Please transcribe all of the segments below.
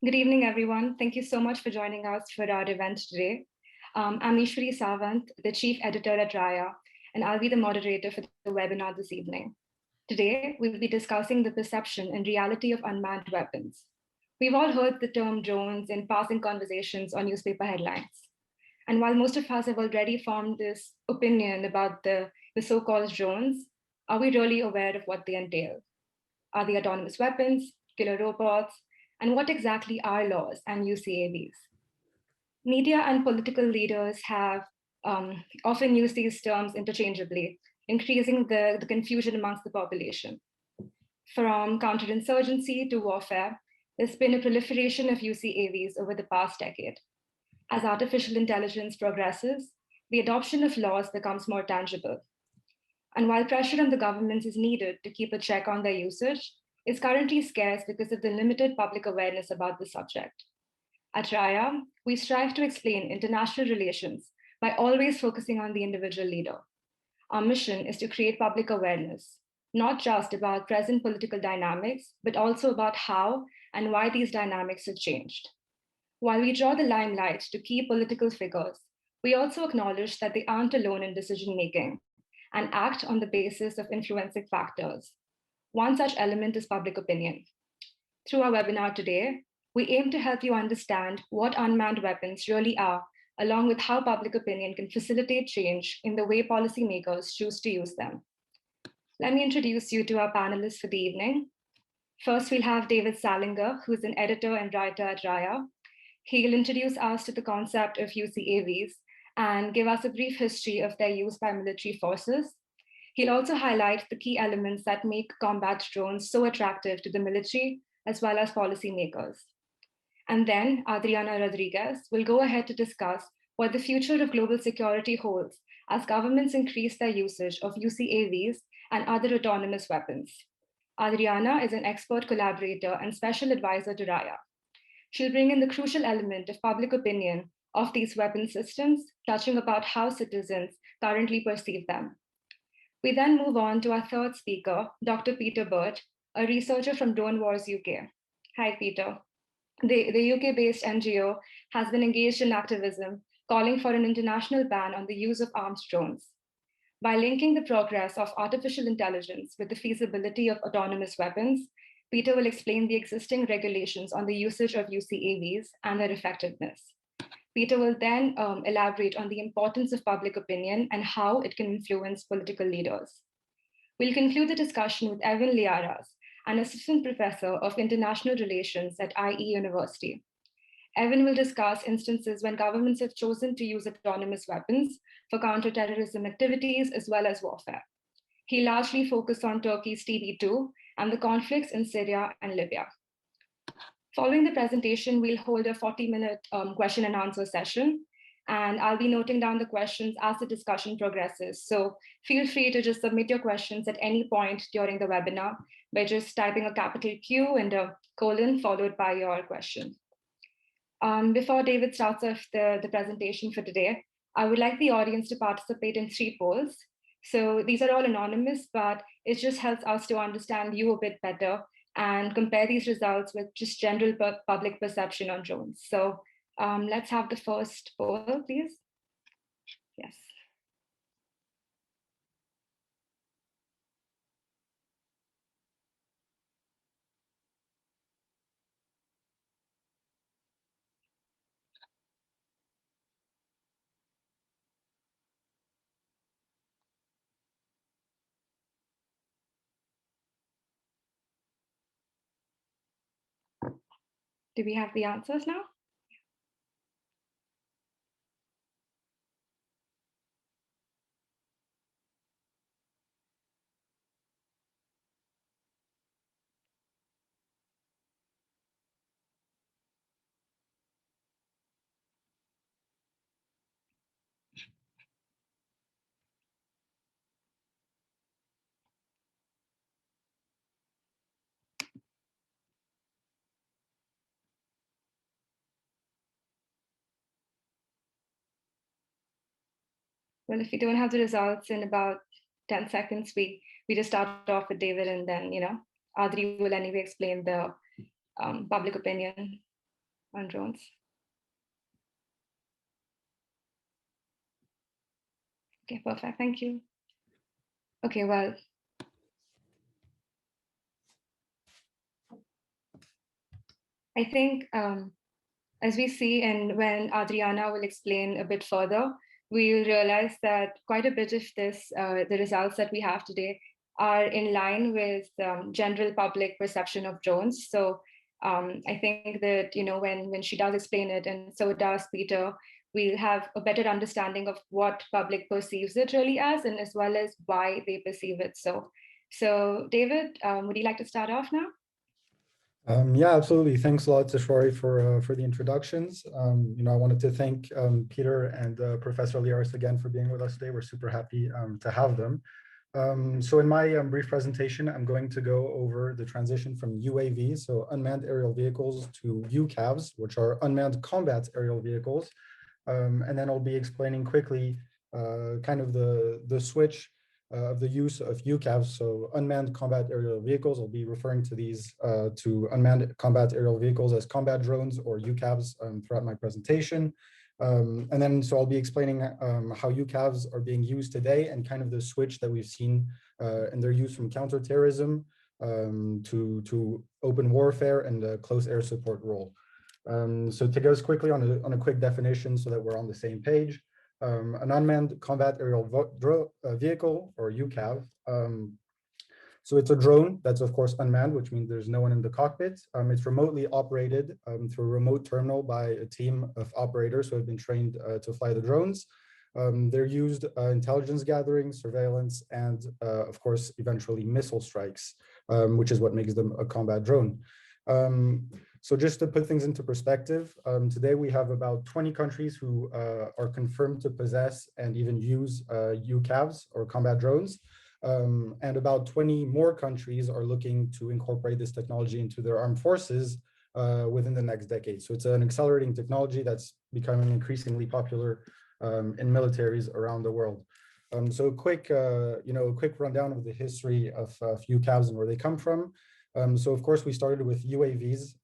Good evening, everyone. Thank you so much for joining us for our event today. I'm Ishwari Savant, the Chief Editor at RAIA, and I'll be the moderator for the webinar this evening. Today, we'll be discussing the perception and reality of unmanned weapons. We've all heard the term drones in passing conversations or newspaper headlines. And while most of us have already formed this opinion about the so-called drones, are we really aware of what they entail? Are they autonomous weapons, killer robots, and what exactly are laws and UCAVs? Media and political leaders have often used these terms interchangeably, increasing the confusion amongst the population. From counterinsurgency to warfare, there's been a proliferation of UCAVs over the past decade. As artificial intelligence progresses, the adoption of laws becomes more tangible. And while pressure on the governments is needed to keep a check on their usage, it's currently scarce because of the limited public awareness about the subject. At RAIA, we strive to explain international relations by always focusing on the individual leader. Our mission is to create public awareness, not just about present political dynamics, but also about how and why these dynamics have changed. While we draw the limelight to key political figures, we also acknowledge that they aren't alone in decision-making and act on the basis of influencing factors. One such element is public opinion. Through our webinar today, we aim to help you understand what unmanned weapons really are, along with how public opinion can facilitate change in the way policymakers choose to use them. Let me introduce you to our panelists for the evening. First, we'll have David Salinger, who's an editor and writer at RAIA. He'll introduce us to the concept of UCAVs and give us a brief history of their use by military forces. He'll also highlight the key elements that make combat drones so attractive to the military as well as policymakers. And then Adriana Rodriguez will go ahead to discuss what the future of global security holds as governments increase their usage of UCAVs and other autonomous weapons. Adriana is an expert collaborator and special advisor to RAIA. She'll bring in the crucial element of public opinion of these weapon systems, touching about how citizens currently perceive them. We then move on to our third speaker, Dr. Peter Burt, a researcher from DroneWarsUK. Hi, Peter. The UK-based NGO has been engaged in activism, calling for an international ban on the use of armed drones. By linking the progress of artificial intelligence with the feasibility of autonomous weapons, Peter will explain the existing regulations on the usage of UCAVs and their effectiveness. Peter will then elaborate on the importance of public opinion and how it can influence political leaders. We'll conclude the discussion with Evan Liaras, an assistant professor of international relations at IE University. Evan will discuss instances when governments have chosen to use autonomous weapons for counterterrorism activities as well as warfare. He largely focused on Turkey's TB2 and the conflicts in Syria and Libya. Following the presentation, we'll hold a 40-minute question and answer session, and I'll be noting down the questions as the discussion progresses. So feel free to just submit your questions at any point during the webinar by just typing a capital Q and a colon followed by your question. Before David starts off the presentation for today, I would like the audience to participate in 3 polls. So these are all anonymous, but it just helps us to understand you a bit better and compare these results with just general public perception on drones. So let's have the first poll, please. Yes. Do we have the answers now? Well, if we don't have the results in about 10 seconds, we just start off with David, and then, Adri will anyway explain the public opinion. on drones. Okay, perfect. Thank you. Okay, well, I think as we see, and when Adriana will explain a bit further, we'll realize that quite a bit of this, the results that we have today, are in line with general public perception of drones. So I think that when she does explain it, and so does Peter, we'll have a better understanding of what public perceives it really as, and as well as why they perceive it so. So David, would you like to start off now? Yeah, absolutely. Thanks a lot to Shori for the introductions. I wanted to thank Peter and Professor Liaris again for being with us today. We're super happy to have them. So in my brief presentation, I'm going to go over the transition from UAVs, so unmanned aerial vehicles, to UCAVs, which are unmanned combat aerial vehicles. And then I'll be explaining quickly kind of the switch of the use of UCAVs, so unmanned combat aerial vehicles. I'll be referring to these to unmanned combat aerial vehicles as combat drones or UCAVs throughout my presentation. And then so I'll be explaining how UCAVs are being used today and kind of the switch that we've seen in their use from counterterrorism to open warfare and a close air support role. So to go quickly on a quick definition so that we're on the same page. An unmanned combat aerial vehicle, or UCAV. So it's a drone that's of course unmanned, which means there's no one in the cockpit. It's remotely operated through a remote terminal by a team of operators who have been trained to fly the drones. They're used intelligence gathering, surveillance, and of course, eventually missile strikes, which is what makes them a combat drone. So just to put things into perspective, today we have about 20 countries who are confirmed to possess and even use UCAVs or combat drones. And about 20 more countries are looking to incorporate this technology into their armed forces within the next decade. So it's an accelerating technology that's becoming increasingly popular in militaries around the world. So a quick rundown of the history of UCAVs and where they come from. So of course we started with UAVs,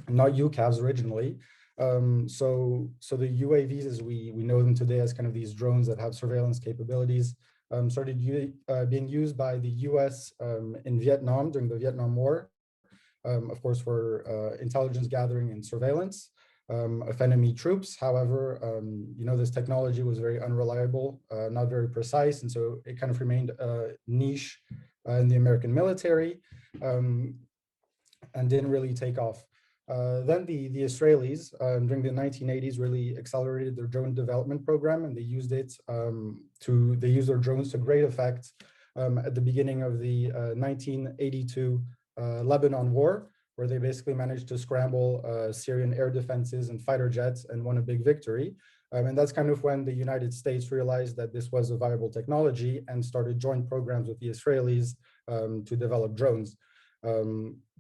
not UCAVs originally. So the UAVs, as we know them today as kind of these drones that have surveillance capabilities, started being used by the US in Vietnam during the Vietnam War, of course for intelligence gathering and surveillance of enemy troops. However, this technology was very unreliable, not very precise, and so it kind of remained a niche in the American military and didn't really take off. Then the Israelis during the 1980s really accelerated their drone development program, and they used their drones to great effect at the beginning of the 1982 Lebanon War, where they basically managed to scramble Syrian air defenses and fighter jets and won a big victory. And that's kind of when the United States realized that this was a viable technology and started joint programs with the Israelis to develop drones.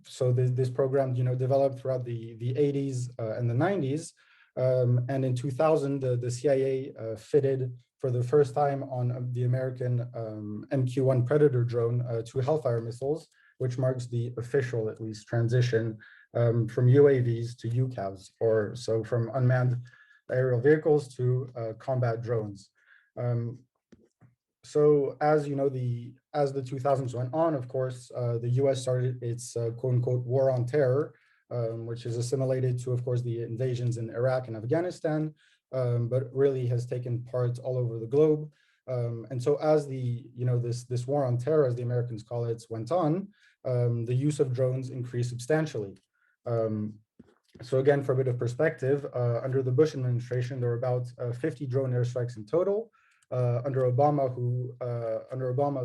So this program, developed throughout the 80s and the 90s. And in 2000, the CIA fitted for the first time on the American MQ-1 Predator drone two Hellfire missiles, which marks the official, at least, transition from UAVs to UCAVs, or so from unmanned aerial vehicles to combat drones. So as you know, as the 2000s went on, of course, the US started its quote unquote war on terror, which is assimilated to, of course, the invasions in Iraq and Afghanistan, but really has taken part all over the globe. And so as this war on terror, as the Americans call it, went on, the use of drones increased substantially. So again, for a bit of perspective, under the Bush administration, there were about 50 drone airstrikes in total. Under Obama,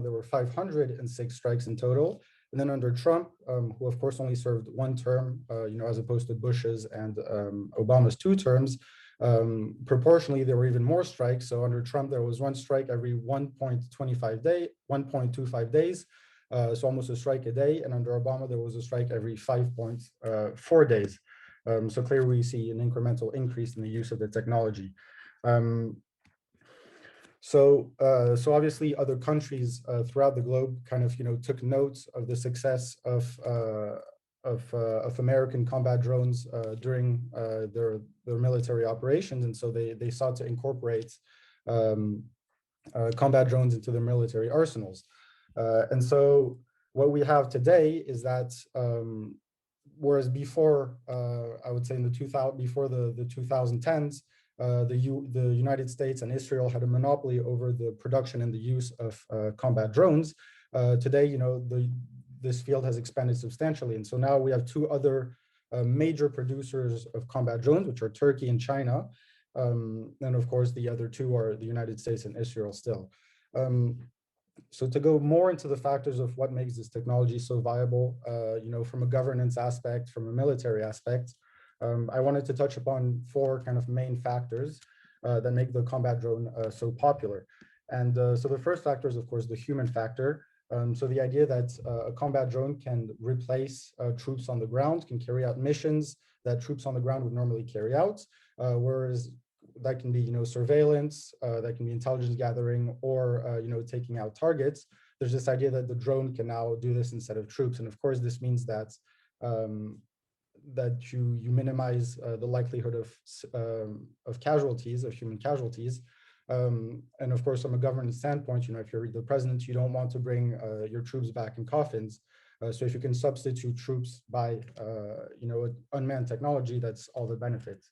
there were 506 strikes in total. And then under Trump, who of course only served one term, as opposed to Bush's and Obama's 2 terms, proportionally, there were even more strikes. So under Trump, there was one strike every 1.25 days, so almost a strike a day. And under Obama, there was a strike every 5.4 days. So clearly we see an incremental increase in the use of the technology. So obviously other countries throughout the globe kind of, took notes of the success of of American combat drones during their military operations, and so they sought to incorporate combat drones into their military arsenals. And so what we have today is that whereas before, I would say in the 2010s, the United States and Israel had a monopoly over the production and the use of combat drones. Today, this field has expanded substantially, and so now we have two other major producers of combat drones, which are Turkey and China. And of course, the other two are the United States and Israel still. So to go more into the factors of what makes this technology so viable, from a governance aspect, from a military aspect, I wanted to touch upon four kind of main factors that make the combat drone so popular. And so the first factor is, of course, the human factor. So the idea that a combat drone can replace troops on the ground, can carry out missions that troops on the ground would normally carry out, whereas that can be, surveillance, that can be intelligence gathering, or, taking out targets. There's this idea that the drone can now do this instead of troops. And of course, this means that that you minimize the likelihood of casualties, of human casualties. And of course, from a government standpoint, if you're the president, you don't want to bring your troops back in coffins. So if you can substitute troops by, unmanned technology, that's all the benefits.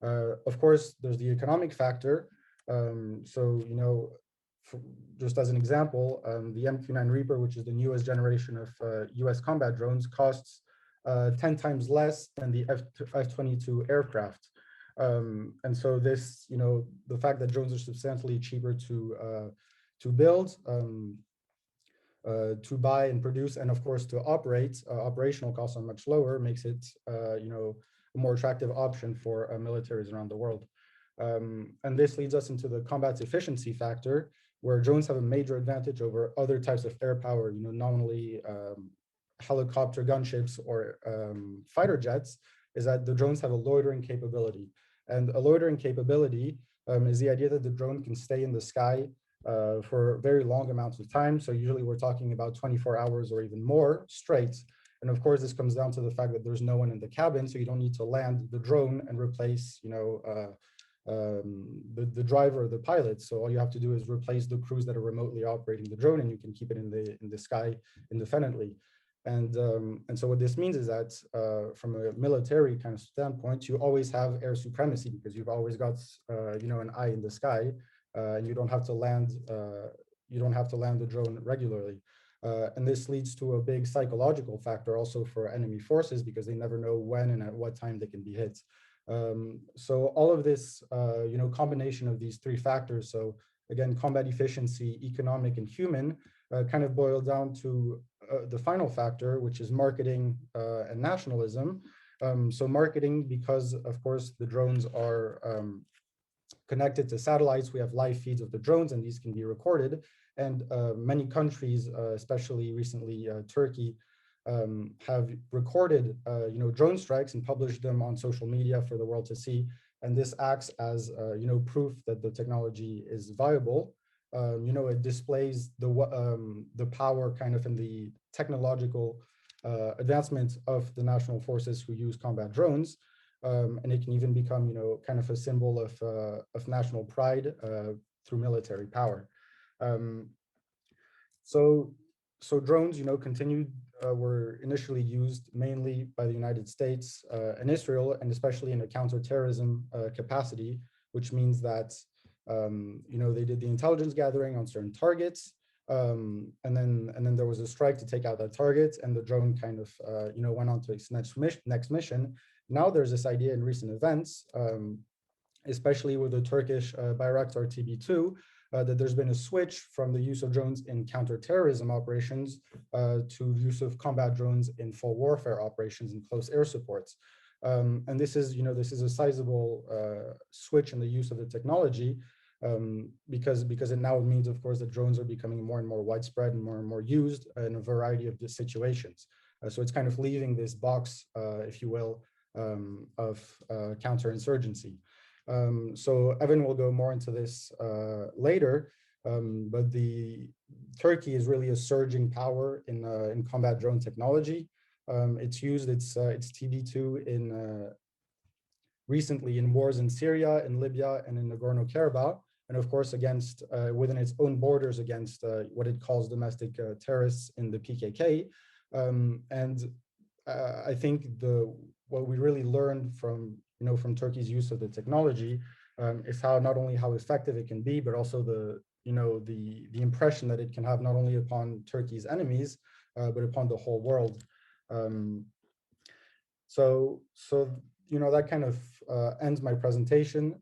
Of course, there's the economic factor. Just as an example, the MQ-9 Reaper, which is the newest generation of US combat drones, costs 10 times less than the F-22 aircraft. And so this, the fact that drones are substantially cheaper to build, to buy and produce, and of course to operate, operational costs are much lower, makes it, a more attractive option for militaries around the world. And this leads us into the combat efficiency factor, where drones have a major advantage over other types of air power, nominally helicopter gunships or fighter jets, is that the drones have a loitering capability. And a loitering capability is the idea that the drone can stay in the sky for very long amounts of time. So usually we're talking about 24 hours or even more straight. And of course, this comes down to the fact that there's no one in the cabin, so you don't need to land the drone and replace, the driver or the pilot. So all you have to do is replace the crews that are remotely operating the drone, and you can keep it in the sky indefinitely. And so what this means is that from a military kind of standpoint, you always have air supremacy because you've always got an eye in the sky, and you don't have to land the drone regularly. And this leads to a big psychological factor also for enemy forces because they never know when and at what time they can be hit. So all of this, combination of these three factors, so again, combat efficiency, economic, and human, kind of boil down to the final factor, which is marketing and nationalism. So marketing, because of course the drones are connected to satellites, we have live feeds of the drones, and these can be recorded. And many countries, especially recently Turkey, have recorded drone strikes and published them on social media for the world to see. And this acts as proof that the technology is viable. It displays the power kind of in the technological advancement of the national forces who use combat drones. And it can even become kind of a symbol of national pride through military power. So drones, were initially used mainly by the United States and Israel, and especially in a counterterrorism capacity, which means that they did the intelligence gathering on certain targets, and then there was a strike to take out that target, and the drone kind of went on to its next mission. Now there's this idea in recent events, especially with the Turkish Bayraktar TB2, that there's been a switch from the use of drones in counterterrorism operations to use of combat drones in full warfare operations and close air supports. And this is a sizable switch in the use of the technology, because it now means, of course, that drones are becoming more and more widespread and more used in a variety of the situations. So it's kind of leaving this box, if you will, of counterinsurgency. So Evan will go more into this later, but Turkey is really a surging power in combat drone technology. It's used its TB2 in recently in wars in Syria, in Libya, and in Nagorno-Karabakh, and of course against within its own borders against what it calls domestic terrorists in the PKK. I think what we really learned from from Turkey's use of the technology is how not only how effective it can be, but also the impression that it can have not only upon Turkey's enemies, but upon the whole world. So that kind of ends my presentation.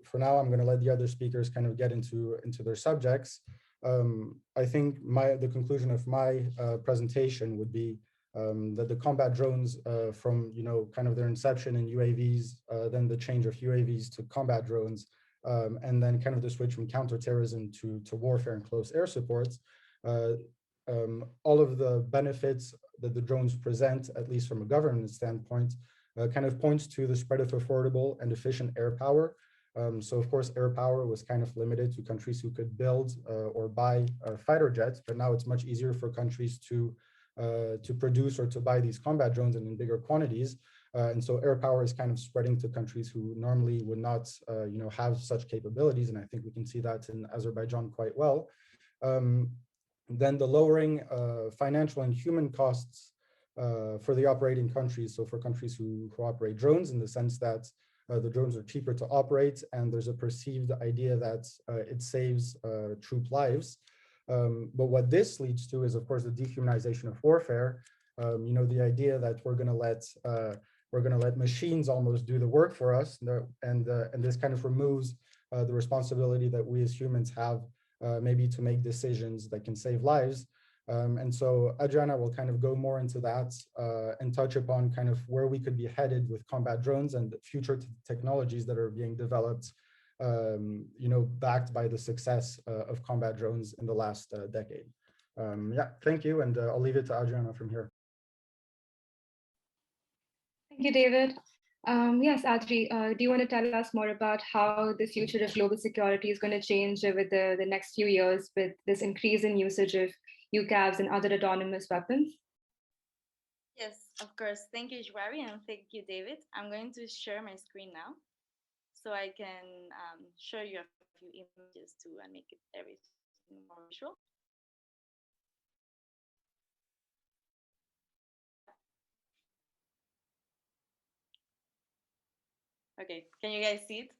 For now, I'm going to let the other speakers kind of get into their subjects. I think the conclusion of my presentation would be that the combat drones from kind of their inception in UAVs, then the change of UAVs to combat drones, and then kind of the switch from counterterrorism to warfare and close air supports. All of the benefits that the drones present, at least from a government standpoint, kind of points to the spread of affordable and efficient air power. So of course, air power was kind of limited to countries who could build or buy fighter jets, but now it's much easier for countries to produce or to buy these combat drones and in bigger quantities. And so air power is kind of spreading to countries who normally would not have such capabilities. And I think we can see that in Azerbaijan quite well. Then the lowering financial and human costs for the operating countries. So for countries who operate drones, in the sense that the drones are cheaper to operate, and there's a perceived idea that it saves troop lives. But what this leads to is, of course, the dehumanization of warfare. The idea that we're going to let machines almost do the work for us, and this kind of removes the responsibility that we as humans have, maybe to make decisions that can save lives. And so Adriana will kind of go more into that and touch upon kind of where we could be headed with combat drones and future technologies that are being developed, backed by the success of combat drones in the last decade. Yeah, thank you. And I'll leave it to Adriana from here. Thank you, David. Yes, Adri, do you want to tell us more about how the future of global security is going to change over the next few years with this increase in usage of UCAVs and other autonomous weapons? Yes, of course. Thank you, Jwari, and thank you, David. I'm going to share my screen now so I can show you a few images too and make it everything more visual. Okay, can you guys see it?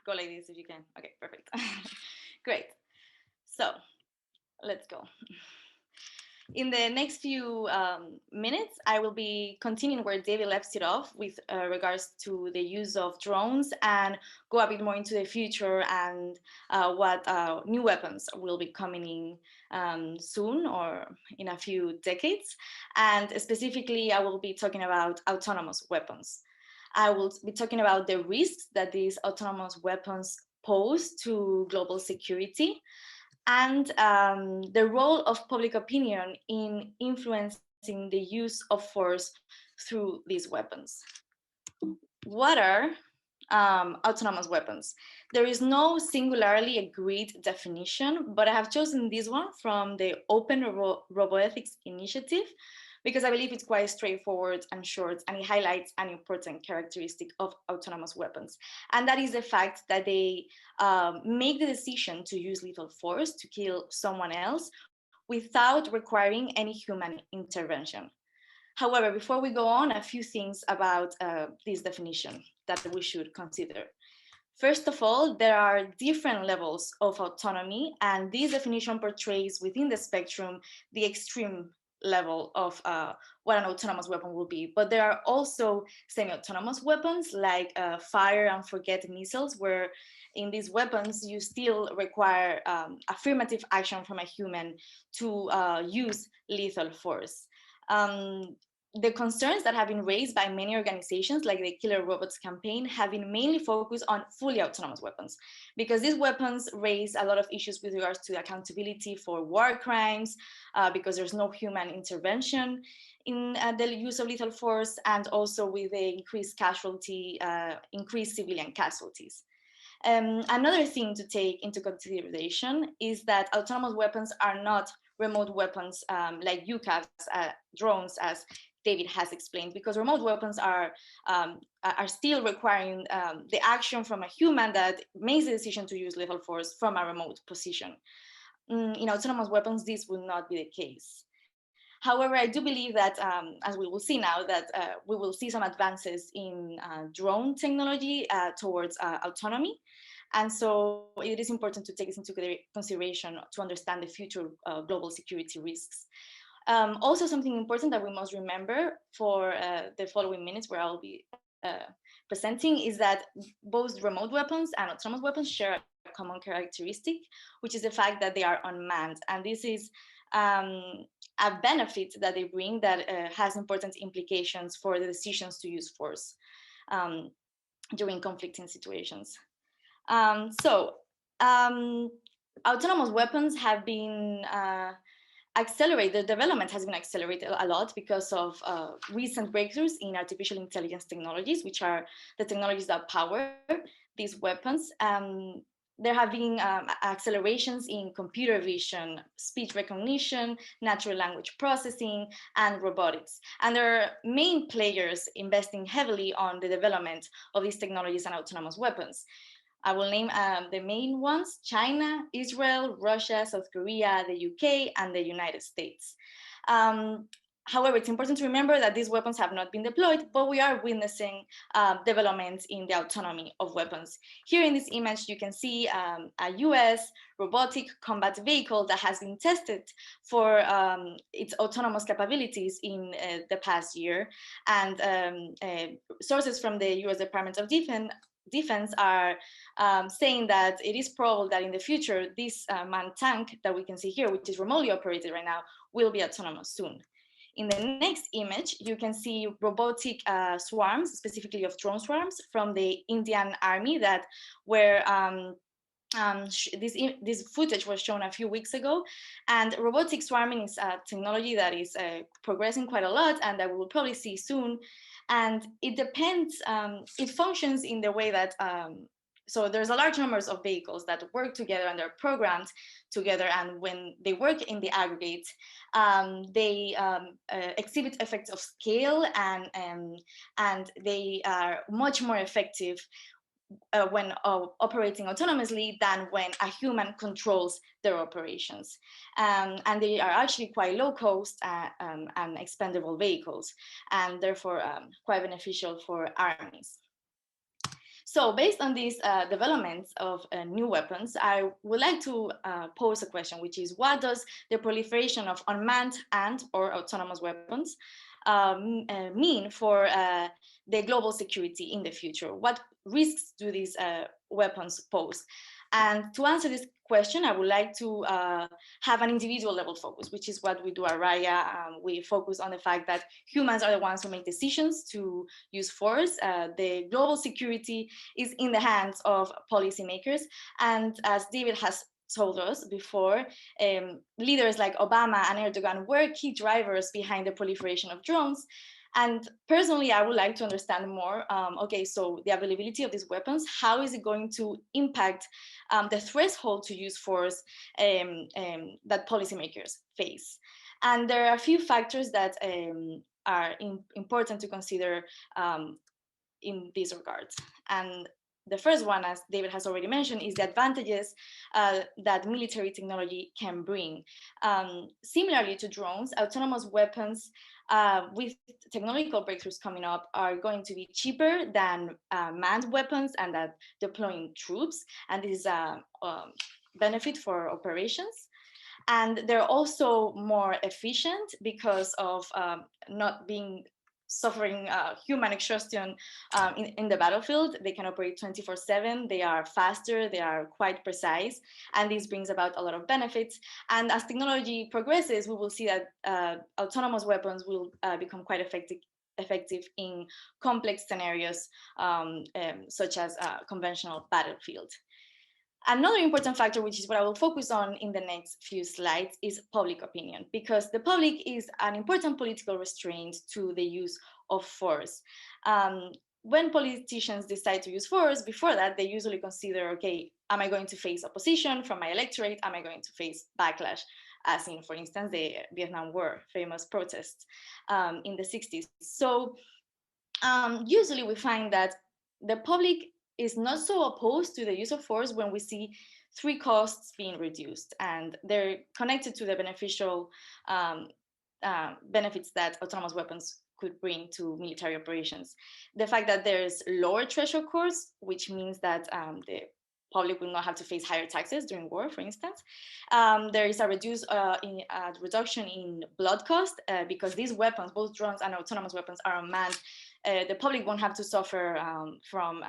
Go like this if you can. Okay, perfect. Great. So let's go. In the next few minutes, I will be continuing where David left it off with regards to the use of drones, and go a bit more into the future and what new weapons will be coming in soon or in a few decades. And specifically, I will be talking about autonomous weapons. I will be talking about the risks that these autonomous weapons pose to global security, and the role of public opinion in influencing the use of force through these weapons. What are autonomous weapons? There is no singularly agreed definition, but I have chosen this one from the Open Roboethics Initiative, because I believe it's quite straightforward and short, and it highlights an important characteristic of autonomous weapons. And that is the fact that they make the decision to use lethal force to kill someone else without requiring any human intervention. However, before we go on, a few things about this definition that we should consider. First of all, there are different levels of autonomy, and this definition portrays within the spectrum the extreme level of what an autonomous weapon will be. But there are also semi-autonomous weapons like fire and forget missiles, where in these weapons you still require affirmative action from a human to use lethal force. The concerns that have been raised by many organizations, like the Killer Robots campaign, have been mainly focused on fully autonomous weapons, because these weapons raise a lot of issues with regards to accountability for war crimes, because there's no human intervention in the use of lethal force, and also with the increased civilian casualties. Another thing to take into consideration is that autonomous weapons are not remote weapons like UCAVs, drones, as David has explained, because remote weapons are still requiring the action from a human that makes the decision to use lethal force from a remote position. In autonomous weapons, this will not be the case. However, I do believe that, as we will see now, that we will see some advances in drone technology towards autonomy. And so it is important to take this into consideration to understand the future global security risks. Also, something important that we must remember for the following minutes where I'll be presenting is that both remote weapons and autonomous weapons share a common characteristic, which is the fact that they are unmanned. And this is a benefit that they bring that has important implications for the decisions to use force during conflicting situations. Autonomous weapons have been accelerated, the development has been accelerated a lot because of recent breakthroughs in artificial intelligence technologies, which are the technologies that power these weapons. There have been accelerations in computer vision, speech recognition, natural language processing, and robotics. And there are main players investing heavily on the development of these technologies and autonomous weapons. I will name the main ones: China, Israel, Russia, South Korea, the UK, and the United States. However, it's important to remember that these weapons have not been deployed, but we are witnessing developments in the autonomy of weapons. Here in this image, you can see a US robotic combat vehicle that has been tested for its autonomous capabilities in the past year. And sources from the US Department of Defense are saying that it is probable that in the future, this manned tank that we can see here, which is remotely operated right now, will be autonomous soon. In the next image, you can see robotic swarms, specifically of drone swarms from the Indian Army that were this footage was shown a few weeks ago. And robotic swarming is a technology that is progressing quite a lot and that we will probably see soon. And it depends, it functions in the way that, so there's a large numbers of vehicles that work together and they're programmed together. And when they work in the aggregate, they exhibit effects of scale and they are much more effective when operating autonomously than when a human controls their operations. And they are actually quite low cost and expendable vehicles, and therefore quite beneficial for armies. So based on these developments of new weapons, I would like to pose a question, which is, what does the proliferation of unmanned and/or autonomous weapons mean for the global security in the future? What risks do these weapons pose? And to answer this question, I would like to have an individual level focus, which is what we do at RAIA. We focus on the fact that humans are the ones who make decisions to use force. The global security is in the hands of policymakers. And as David has told us before, leaders like Obama and Erdogan were key drivers behind the proliferation of drones. And personally, I would like to understand more, okay, so the availability of these weapons, how is it going to impact the threshold to use force that policymakers face? And there are a few factors that are important to consider in these regards. And the first one, as David has already mentioned, is the advantages that military technology can bring. Similarly to drones, autonomous weapons with technological breakthroughs coming up are going to be cheaper than manned weapons and that deploying troops. And this is a benefit for operations. And they're also more efficient because of not being suffering human exhaustion in the battlefield. They can operate 24/7. They are faster. They are quite precise. And this brings about a lot of benefits. And as technology progresses, we will see that autonomous weapons will become quite effective in complex scenarios, such as conventional battlefield. Another important factor, which is what I will focus on in the next few slides, is public opinion, because the public is an important political restraint to the use of force. When politicians decide to use force, before that, they usually consider, okay, am I going to face opposition from my electorate? Am I going to face backlash as in, for instance, the Vietnam War famous protests in the 60s. So usually we find that the public is not so opposed to the use of force when we see three costs being reduced, and they're connected to the beneficial benefits that autonomous weapons could bring to military operations. The fact that there's lower threshold costs, which means that the public will not have to face higher taxes during war, for instance. There is a reduction in blood cost because these weapons, both drones and autonomous weapons, are unmanned. The public won't have to suffer from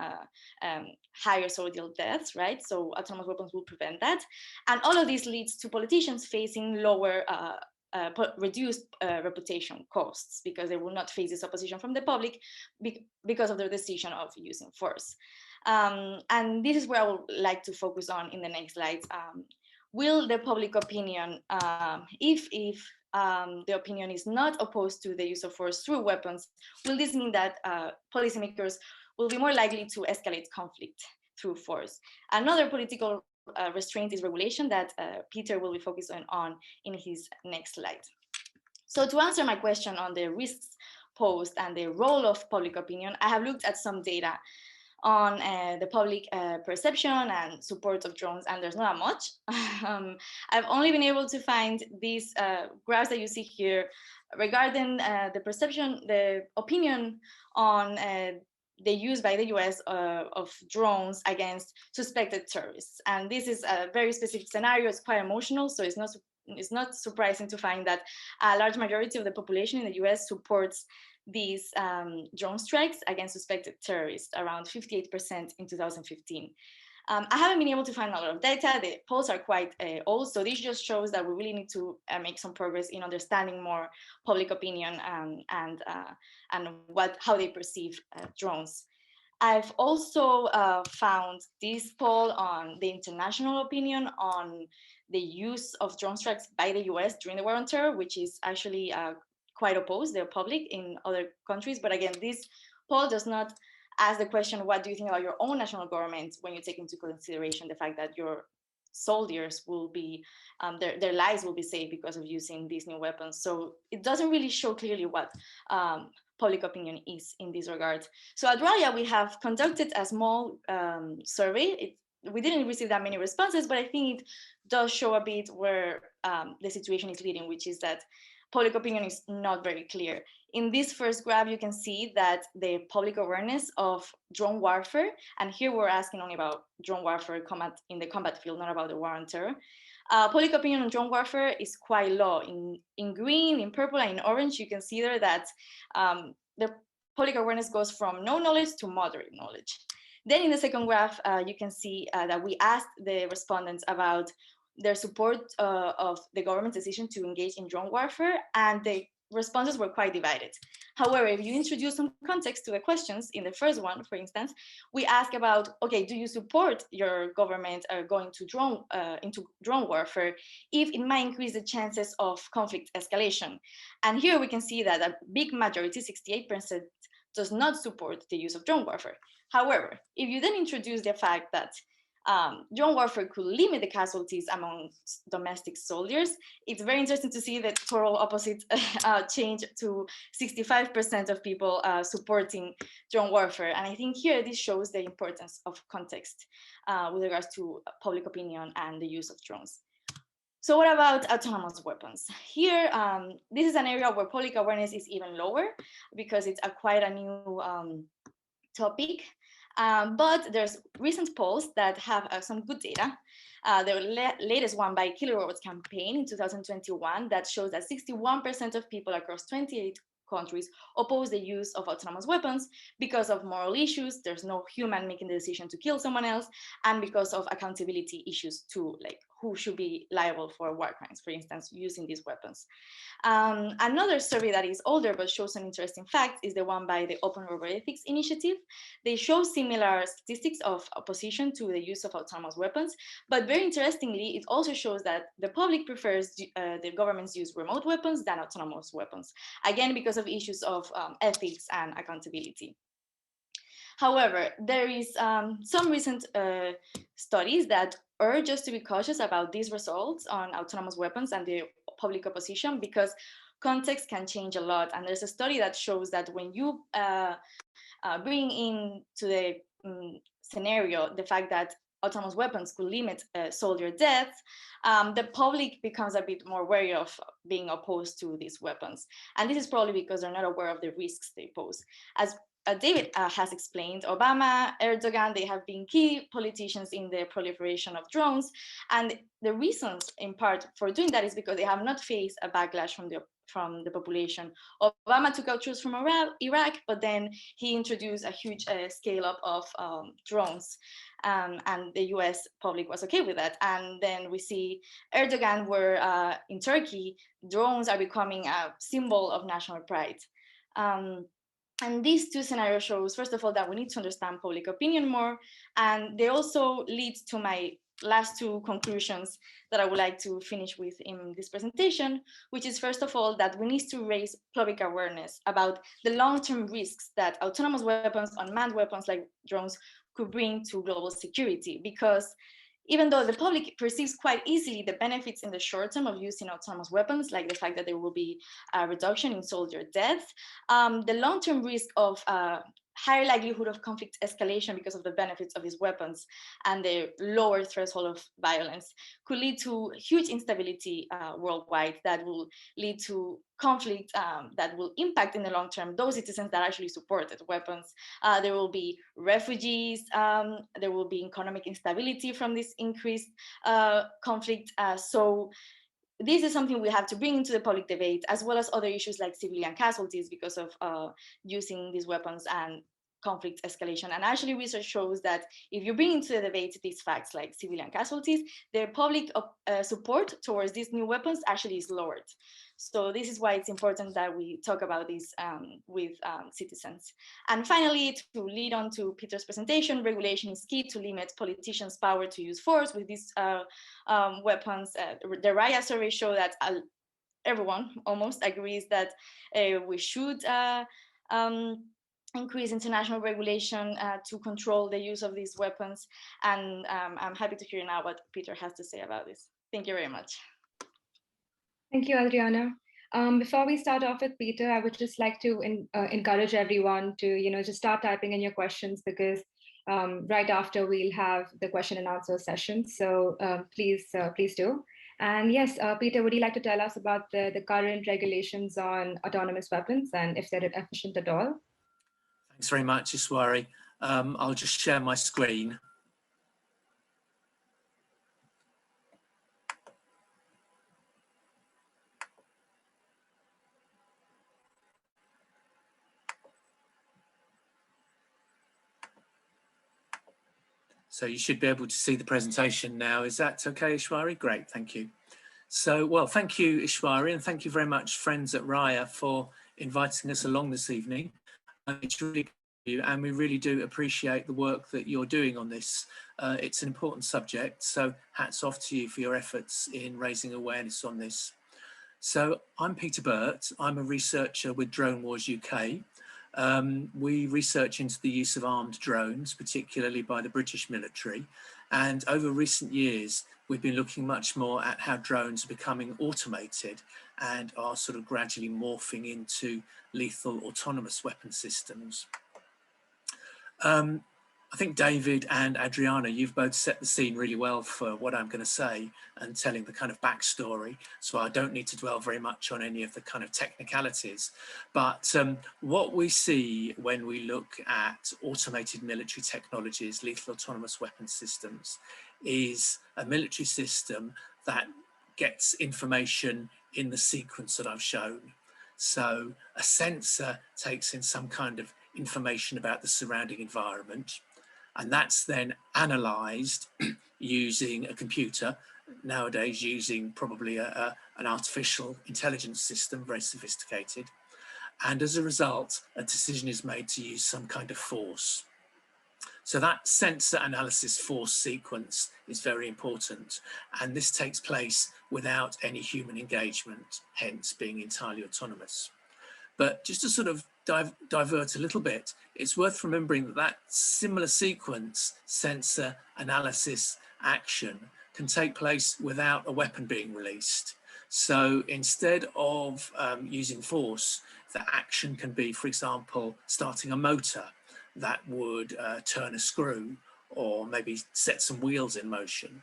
higher soldier deaths, right? So autonomous weapons will prevent that. And all of this leads to politicians facing lower reduced reputation costs because they will not face this opposition from the public because of their decision of using force. And this is where I would like to focus on in the next slides. Will the public opinion, if the opinion is not opposed to the use of force through weapons, will this mean that policymakers will be more likely to escalate conflict through force? Another political restraint is regulation that Peter will be focusing on in his next slide. So to answer my question on the risks posed and the role of public opinion, I have looked at some data on the public perception and support of drones, and there's not much. I've only been able to find these graphs that you see here regarding the perception, the opinion on the use by the US of drones against suspected terrorists. And this is a very specific scenario. It's quite emotional, so it's not surprising to find that a large majority of the population in the US supports these drone strikes against suspected terrorists, around 58% in 2015. I haven't been able to find a lot of data. The polls are quite old, so this just shows that we really need to make some progress in understanding more public opinion and how they perceive drones. I've also found this poll on the international opinion on the use of drone strikes by the US during the war on terror, which is actually quite opposed, they're public in other countries. But again, this poll does not ask the question, what do you think about your own national government when you take into consideration the fact that your soldiers will be, their lives will be saved because of using these new weapons. So it doesn't really show clearly what public opinion is in this regard. So at RAIA, we have conducted a small survey. We didn't receive that many responses, but I think it does show a bit where the situation is leading, which is that public opinion is not very clear. In this first graph, you can see that the public awareness of drone warfare, and here we're asking only about drone warfare in the combat field, not about the war on terror. Public opinion on drone warfare is quite low. In green, in purple, and in orange, you can see there that the public awareness goes from no knowledge to moderate knowledge. Then in the second graph, you can see that we asked the respondents about their support of the government's decision to engage in drone warfare, and the responses were quite divided. However, if you introduce some context to the questions, in the first one, for instance, we ask about, okay, do you support your government going to into drone warfare if it might increase the chances of conflict escalation? And here we can see that a big majority, 68%, does not support the use of drone warfare. However, if you then introduce the fact that drone warfare could limit the casualties among domestic soldiers, it's very interesting to see the total opposite change to 65% of people supporting drone warfare. And I think here this shows the importance of context with regards to public opinion and the use of drones. So what about autonomous weapons? Here, this is an area where public awareness is even lower because it's quite a new topic. But there's recent polls that have some good data. The latest one by Kilowatts campaign in 2021 that shows that 61% of people across 28 countries oppose the use of autonomous weapons because of moral issues. There's no human making the decision to kill someone else, and because of accountability issues too, like who should be liable for war crimes, for instance, using these weapons. Another survey that is older but shows some interesting facts is the one by the Open Robotics Initiative. They show similar statistics of opposition to the use of autonomous weapons, but very interestingly, it also shows that the public prefers the government's use remote weapons than autonomous weapons, again because of issues of ethics and accountability. However, there is some recent studies that urge us to be cautious about these results on autonomous weapons and the public opposition, because context can change a lot. And there's a study that shows that when you bring into the scenario the fact that autonomous weapons could limit soldier deaths, the public becomes a bit more wary of being opposed to these weapons. And this is probably because they're not aware of the risks they pose. As David has explained, Obama, Erdogan, they have been key politicians in the proliferation of drones. And the reasons, in part, for doing that is because they have not faced a backlash from the population. Obama took out troops from Iraq, but then he introduced a huge scale up of drones. And the US public was okay with that. And then we see Erdogan, where in Turkey, drones are becoming a symbol of national pride. And these two scenarios shows, first of all, that we need to understand public opinion more. And they also lead to my last two conclusions that I would like to finish with in this presentation, which is, first of all, that we need to raise public awareness about the long-term risks that autonomous weapons, unmanned weapons like drones could bring to global security. Because even though the public perceives quite easily the benefits in the short term of using autonomous weapons, like the fact that there will be a reduction in soldier deaths, the long-term risk of higher likelihood of conflict escalation because of the benefits of these weapons and the lower threshold of violence could lead to huge instability worldwide that will lead to conflict that will impact in the long term those citizens that actually supported weapons. There will be refugees, there will be economic instability from this increased conflict. So this is something we have to bring into the public debate, as well as other issues like civilian casualties because of using these weapons and conflict escalation. And actually research shows that if you bring into the debate these facts like civilian casualties, the public support towards these new weapons actually is lowered. So this is why it's important that we talk about this with citizens. And finally, to lead on to Peter's presentation, regulation is key to limit politicians' power to use force with these weapons. The RAIA survey show that everyone almost agrees that we should increase international regulation to control the use of these weapons. And I'm happy to hear now what Peter has to say about this. Thank you very much. Thank you, Adriana. Before we start off with Peter, I would just like to encourage everyone to, just start typing in your questions, because right after we'll have the question and answer session. So please do. And yes, Peter, would you like to tell us about the current regulations on autonomous weapons and if they're efficient at all? Thanks very much, Ishwari. I'll just share my screen. So you should be able to see the presentation now. Is that okay, Ishwari? Great, thank you. So, well, thank you, Ishwari, and thank you very much, friends at RAIA, for inviting us along this evening. It's really good, and we really do appreciate the work that you're doing on this. It's an important subject, so hats off to you for your efforts in raising awareness on this. So I'm Peter Burt. I'm a researcher with DroneWarsUK. We research into the use of armed drones, particularly by the British military. And over recent years, we've been looking much more at how drones are becoming automated and are sort of gradually morphing into lethal autonomous weapon systems. I think David and Adriana, you've both set the scene really well for what I'm going to say and telling the kind of backstory. So I don't need to dwell very much on any of the kind of technicalities. But what we see when we look at automated military technologies, lethal autonomous weapon systems, is a military system that gets information in the sequence that I've shown. So a sensor takes in some kind of information about the surrounding environment, and that's then analysed using a computer, nowadays using probably an artificial intelligence system, very sophisticated. And as a result, a decision is made to use some kind of force. So that sensor analysis force sequence is very important. And this takes place without any human engagement, hence being entirely autonomous. But just to sort of divert a little bit, it's worth remembering that that similar sequence, sensor, analysis, action, can take place without a weapon being released. So instead of using force, the action can be, for example, starting a motor that would turn a screw or maybe set some wheels in motion.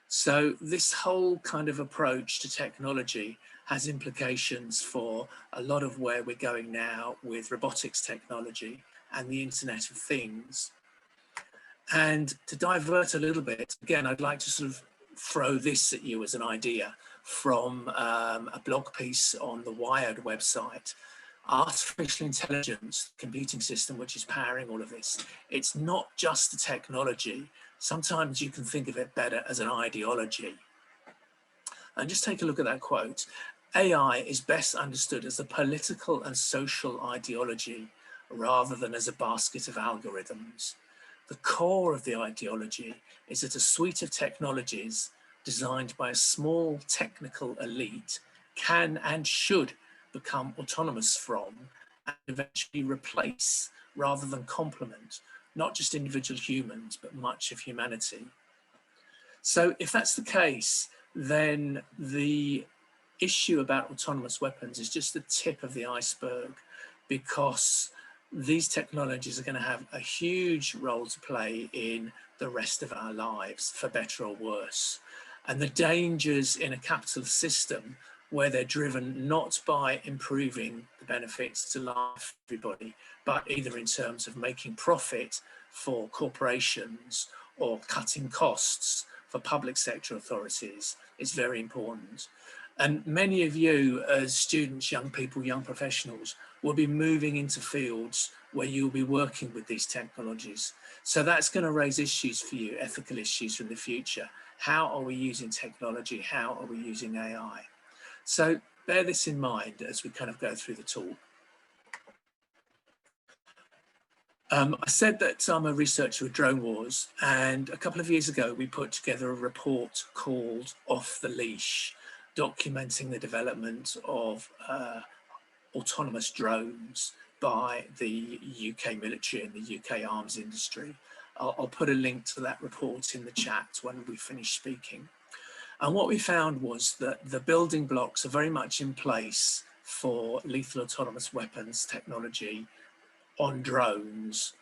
So this whole kind of approach to technology has implications for a lot of where we're going now with robotics technology and the Internet of Things. And to divert a little bit, again, I'd like to sort of throw this at you as an idea from a blog piece on the Wired website. Artificial intelligence computing system, which is powering all of this, it's not just a technology. Sometimes you can think of it better as an ideology. And just take a look at that quote. AI is best understood as a political and social ideology rather than as a basket of algorithms. The core of the ideology is that a suite of technologies designed by a small technical elite can and should become autonomous from and eventually replace rather than complement not just individual humans, but much of humanity. So if that's the case, then the issue about autonomous weapons is just the tip of the iceberg, because these technologies are going to have a huge role to play in the rest of our lives, for better or worse. And the dangers in a capitalist system where they're driven not by improving the benefits to life for everybody, but either in terms of making profit for corporations or cutting costs for public sector authorities, is very important. And many of you as students, young people, young professionals, will be moving into fields where you'll be working with these technologies. So that's going to raise issues for you, ethical issues in the future. How are we using technology? How are we using AI? So bear this in mind as we kind of go through the talk. I said that I'm a researcher with Drone Wars, and a couple of years ago we put together a report called Off the Leash, documenting the development of autonomous drones by the UK military and the UK arms industry. I'll put a link to that report in the chat when we finish speaking. And what we found was that the building blocks are very much in place for lethal autonomous weapons technology on drones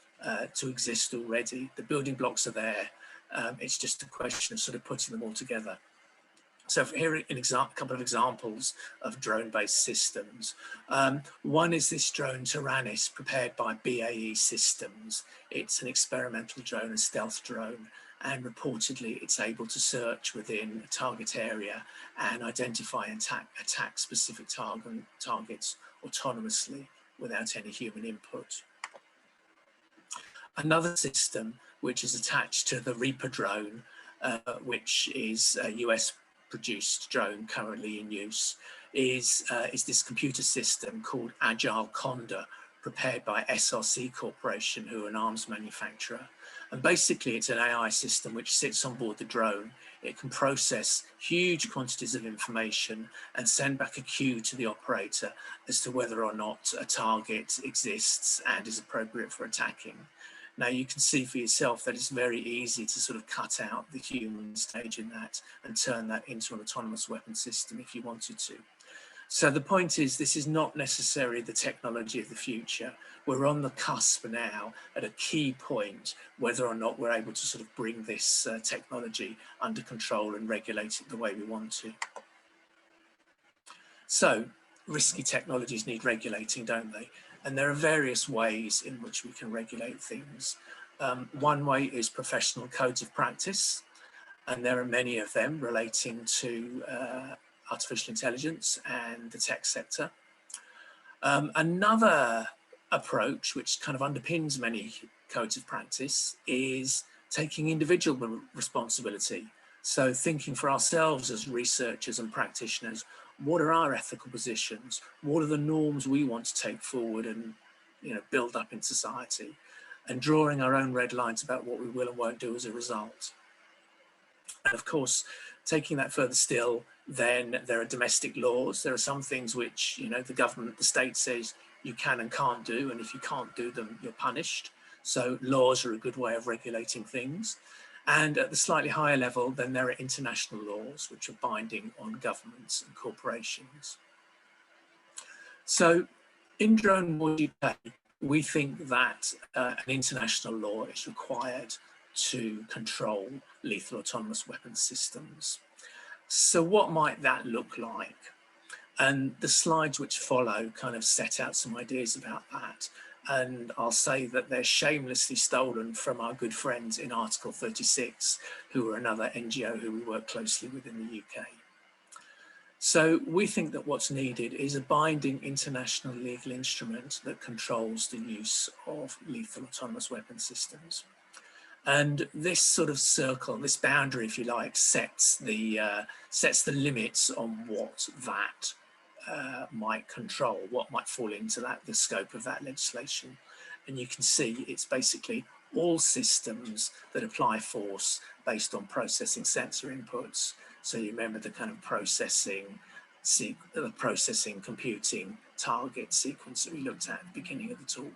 to exist already. The building blocks are there. It's just a question of sort of putting them all together. So here are a couple of examples of drone-based systems. One is this drone Tyrannus, prepared by BAE Systems. It's an experimental drone, a stealth drone, and reportedly it's able to search within a target area and identify and attack specific targets autonomously without any human input. Another system which is attached to the Reaper drone, which is a US produced drone currently in use, is this computer system called Agile Condor, prepared by SRC Corporation, who are an arms manufacturer. And basically it's an AI system which sits on board the drone. It can process huge quantities of information and send back a cue to the operator as to whether or not a target exists and is appropriate for attacking. Now you can see for yourself that it's very easy to sort of cut out the human stage in that and turn that into an autonomous weapon system if you wanted to. So the point is, this is not necessarily the technology of the future. We're on the cusp now at a key point, whether or not we're able to sort of bring this technology under control and regulate it the way we want to. So risky technologies need regulating, don't they? And there are various ways in which we can regulate things. One way is professional codes of practice, and there are many of them relating to artificial intelligence and the tech sector. Another approach, which kind of underpins many codes of practice, is taking individual responsibility. So thinking for ourselves as researchers and practitioners, what are our ethical positions? What are the norms we want to take forward and build up in society? And drawing our own red lines about what we will and won't do as a result. And of course, taking that further still, then there are domestic laws. There are some things which, the government, the state says, you can and can't do, and if you can't do them, you're punished. So laws are a good way of regulating things. And at the slightly higher level, then there are international laws, which are binding on governments and corporations. So in DroneWarsUK, we think that an international law is required to control lethal autonomous weapons systems. So what might that look like? And the slides which follow kind of set out some ideas about that. And I'll say that they're shamelessly stolen from our good friends in Article 36, who are another NGO who we work closely with in the UK. So we think that what's needed is a binding international legal instrument that controls the use of lethal autonomous weapon systems. And this sort of circle, this boundary, if you like, sets the limits on what that might control, what might fall into the scope of that legislation. And you can see it's basically all systems that apply force based on processing sensor inputs. So you remember the kind of processing, computing, target sequence that we looked at the beginning of the talk.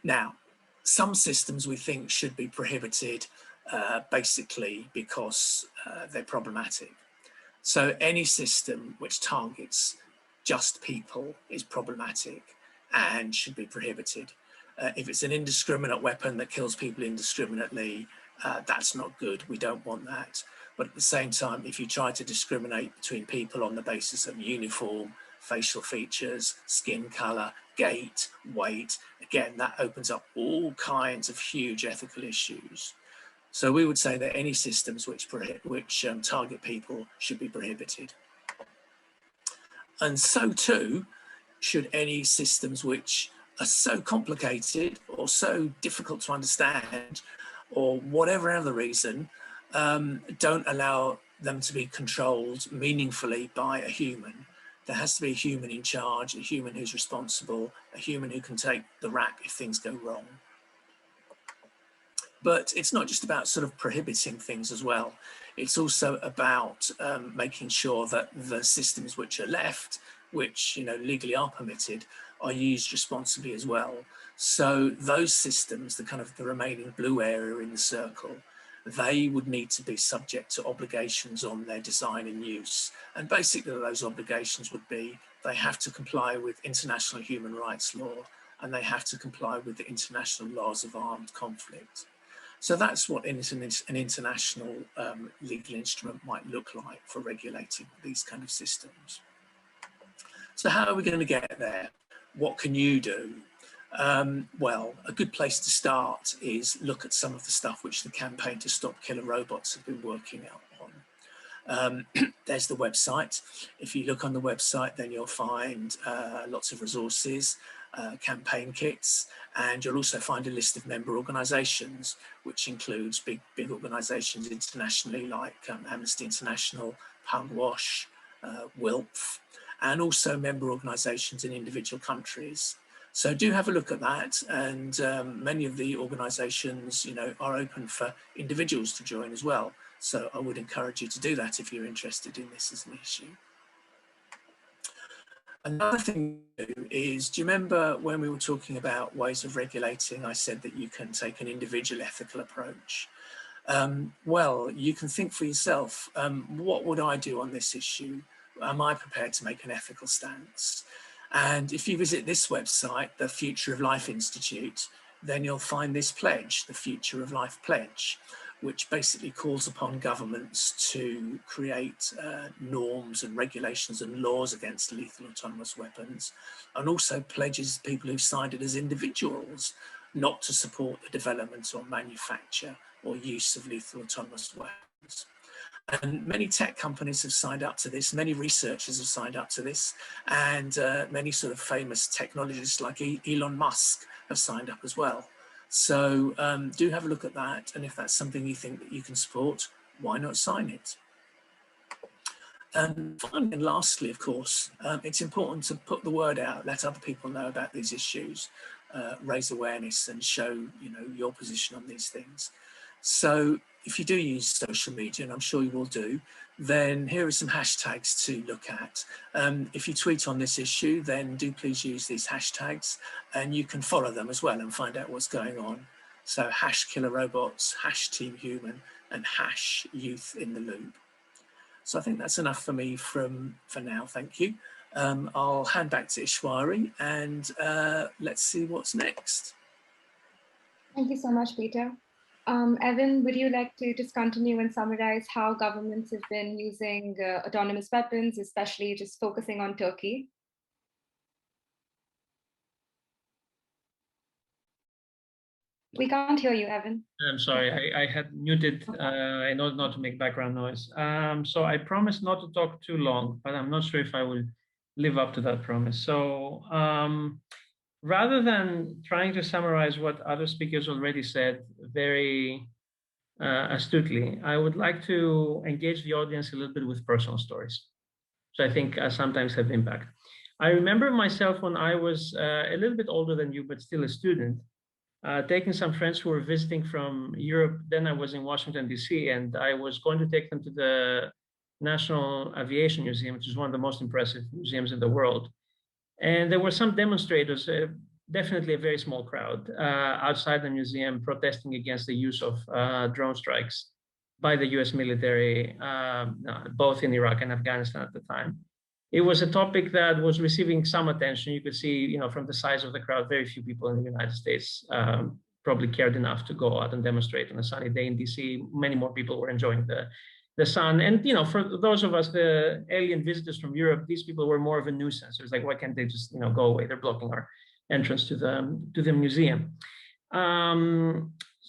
Now, some systems we think should be prohibited basically because they're problematic. So any system which targets just people is problematic and should be prohibited. If it's an indiscriminate weapon that kills people indiscriminately, that's not good. We don't want that. But at the same time, if you try to discriminate between people on the basis of uniform, facial features, skin color, gait, weight, again, that opens up all kinds of huge ethical issues. So we would say that any systems which target people should be prohibited. And so too should any systems which are so complicated or so difficult to understand, or whatever other reason, don't allow them to be controlled meaningfully by a human. There has to be a human in charge, a human who's responsible, a human who can take the rap if things go wrong. But it's not just about sort of prohibiting things as well. It's also about making sure that the systems which are left, which legally are permitted, are used responsibly as well. So those systems, the remaining blue area in the circle, they would need to be subject to obligations on their design and use. And basically those obligations would be, they have to comply with international human rights law, and they have to comply with the international laws of armed conflict. So that's what an international legal instrument might look like for regulating these kind of systems. So how are we going to get there? What can you do? Well, a good place to start is look at some of the stuff which the Campaign to Stop Killer Robots have been working on. There's the website. If you look on the website, then you'll find lots of resources, campaign kits, and you'll also find a list of member organisations, which includes big organisations internationally like Amnesty International, Pugwash, WILPF, and also member organisations in individual countries. So do have a look at that, and many of the organisations, are open for individuals to join as well. So I would encourage you to do that if you're interested in this as an issue. Another thing to do is, do you remember when we were talking about ways of regulating, I said that you can take an individual ethical approach? Well, you can think for yourself, what would I do on this issue? Am I prepared to make an ethical stance? And if you visit this website, the Future of Life Institute, then you'll find this pledge, the Future of Life Pledge, which basically calls upon governments to create norms and regulations and laws against lethal autonomous weapons, and also pledges people who've signed it as individuals not to support the development or manufacture or use of lethal autonomous weapons. And many tech companies have signed up to this, many researchers have signed up to this, and many sort of famous technologists like Elon Musk have signed up as well. So do have a look at that, and if that's something you think that you can support, why not sign it? And finally and lastly, of course, it's important to put the word out, let other people know about these issues, raise awareness and show your position on these things. So if you do use social media, and I'm sure you will do, then here are some hashtags to look at. If you tweet on this issue, then do please use these hashtags, and you can follow them as well and find out what's going on. So #KillerRobots, #TeamHuman, and #YouthInTheLoop. So I think that's enough for me for now, thank you. I'll hand back to Ishwari, and let's see what's next. Thank you so much, Peter. Evan, would you like to just continue and summarize how governments have been using autonomous weapons, especially just focusing on Turkey? We can't hear you, Evan. I'm sorry, I had muted in order not to make background noise. So I promised not to talk too long, but I'm not sure if I will live up to that promise. So rather than trying to summarize what other speakers already said very astutely, I would like to engage the audience a little bit with personal stories. So I think sometimes have impact. I remember myself when I was a little bit older than you, but still a student, taking some friends who were visiting from Europe. Then I was in Washington, D.C., and I was going to take them to the National Aviation Museum, which is one of the most impressive museums in the world. And there were some demonstrators, definitely a very small crowd, outside the museum protesting against the use of drone strikes by the US military, both in Iraq and Afghanistan at the time. It was a topic that was receiving some attention. You could see, from the size of the crowd, very few people in the United States probably cared enough to go out and demonstrate on a sunny day in DC. Many more people were enjoying the sun. And, for those of us, the alien visitors from Europe, these people were more of a nuisance. It was like, why can't they just, go away? They're blocking our entrance to the museum.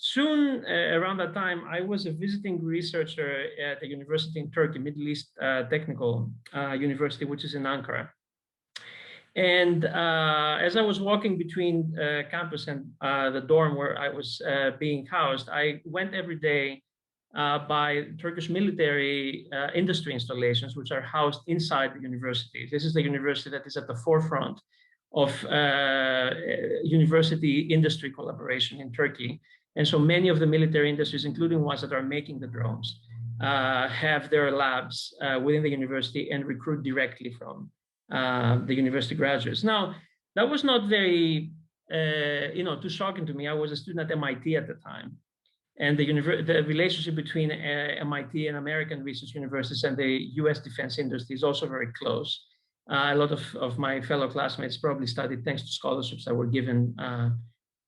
Soon, around that time, I was a visiting researcher at a university in Turkey, Middle East Technical University, which is in Ankara. And as I was walking between campus and the dorm where I was being housed, I went every day by Turkish military industry installations, which are housed inside the university. This is the university that is at the forefront of university industry collaboration in Turkey. And so many of the military industries, including ones that are making the drones, have their labs within the university and recruit directly from the university graduates. Now, that was not very, too shocking to me. I was a student at MIT at the time. And the relationship between MIT and American research universities and the US defense industry is also very close. A lot of my fellow classmates probably studied thanks to scholarships that were given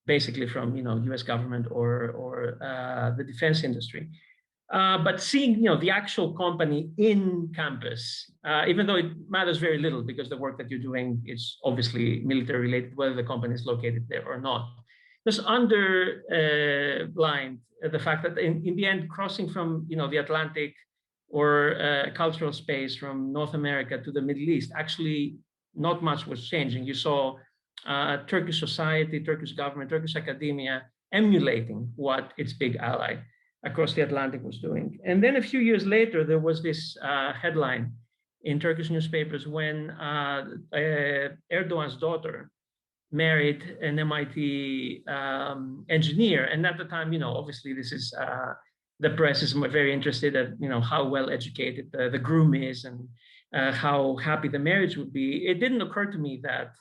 basically from US government or the defense industry. But seeing the actual company in campus, even though it matters very little because the work that you're doing is obviously military related, whether the company is located there or not, just underlined the fact that in the end, crossing from the Atlantic or cultural space from North America to the Middle East, actually not much was changing. You saw Turkish society, Turkish government, Turkish academia emulating what its big ally across the Atlantic was doing. And then a few years later, there was this headline in Turkish newspapers when Erdogan's daughter married an MIT engineer. And at the time, obviously this is, the press is very interested at, how well educated the groom is and how happy the marriage would be. It didn't occur to me that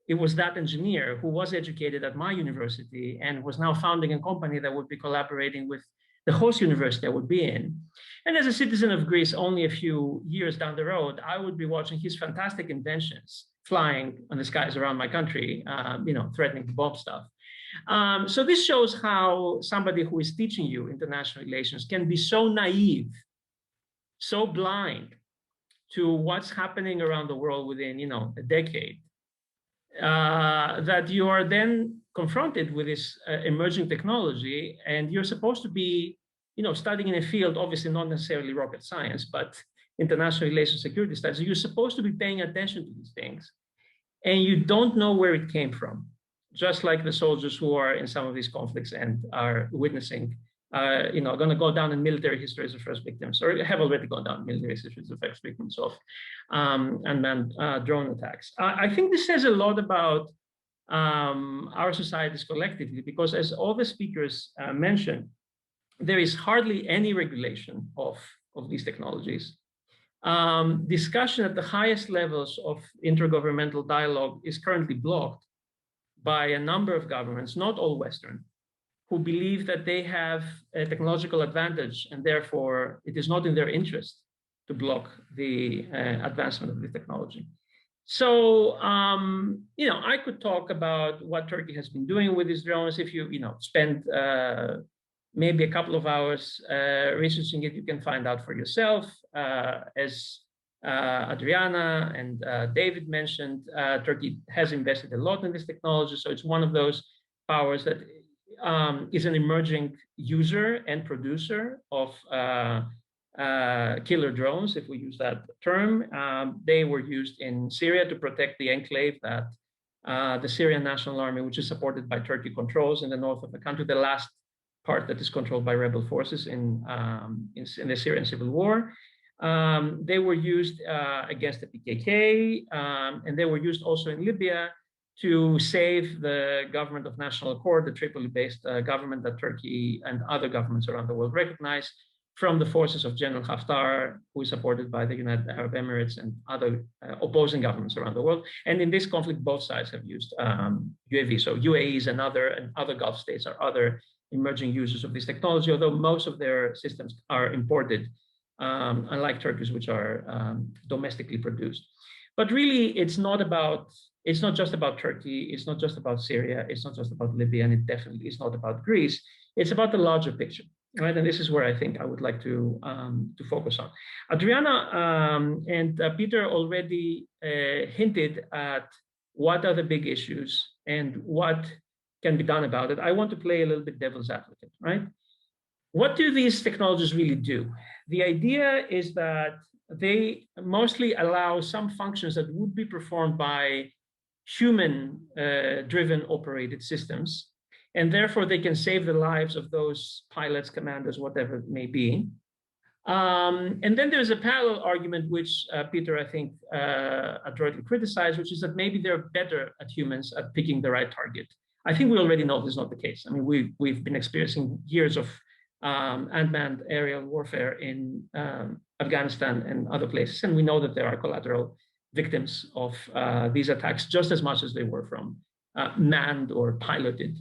it was that engineer who was educated at my university and was now founding a company that would be collaborating with the host university I would be in. And as a citizen of Greece, only a few years down the road, I would be watching his fantastic inventions flying on the skies around my country, threatening to bomb stuff. So this shows how somebody who is teaching you international relations can be so naive, so blind to what's happening around the world within, a decade, that you are then confronted with this emerging technology, and you're supposed to be, studying in a field, obviously not necessarily rocket science, but international relations, security studies. You're supposed to be paying attention to these things, and you don't know where it came from. Just like the soldiers who are in some of these conflicts and are witnessing, going to go down in military history as the first victims, or have already gone down in military history as the first victims of unmanned drone attacks. I think this says a lot about our societies collectively, because as all the speakers mentioned, there is hardly any regulation of these technologies. Discussion at the highest levels of intergovernmental dialogue is currently blocked by a number of governments, not all Western, who believe that they have a technological advantage and therefore it is not in their interest to block the advancement of the technology. So, I could talk about what Turkey has been doing with these drones. If you, spend maybe a couple of hours researching it, you can find out for yourself. As Adriana and David mentioned, Turkey has invested a lot in this technology. So it's one of those powers that is an emerging user and producer of killer drones, if we use that term. They were used in Syria to protect the enclave that the Syrian National Army, which is supported by Turkey, controls in the north of the country, the last part that is controlled by rebel forces in the Syrian civil war. They were used against the PKK, and they were used also in Libya to save the government of national accord, the Tripoli-based government that Turkey and other governments around the world recognize, from the forces of General Haftar, who is supported by the United Arab Emirates and other opposing governments around the world. And in this conflict, both sides have used UAVs. So UAEs and other Gulf states are other emerging users of this technology, although most of their systems are imported, unlike Turkey's, which are domestically produced. But really, it's not just about Turkey, it's not just about Syria, it's not just about Libya, and it definitely is not about Greece. It's about the larger picture, right? And this is where I think I would like to focus on. Adriana and Peter already hinted at what are the big issues and what can be done about it. I want to play a little bit devil's advocate, right? What do these technologies really do? The idea is that they mostly allow some functions that would be performed by human-driven operated systems, and therefore they can save the lives of those pilots, commanders, whatever it may be. And then there's a parallel argument, which Peter, I think, adroitly criticized, which is that maybe they're better at humans at picking the right target. I think we already know this is not the case. I mean, we've been experiencing years of unmanned aerial warfare in Afghanistan and other places, and we know that there are collateral victims of these attacks just as much as they were from manned or piloted.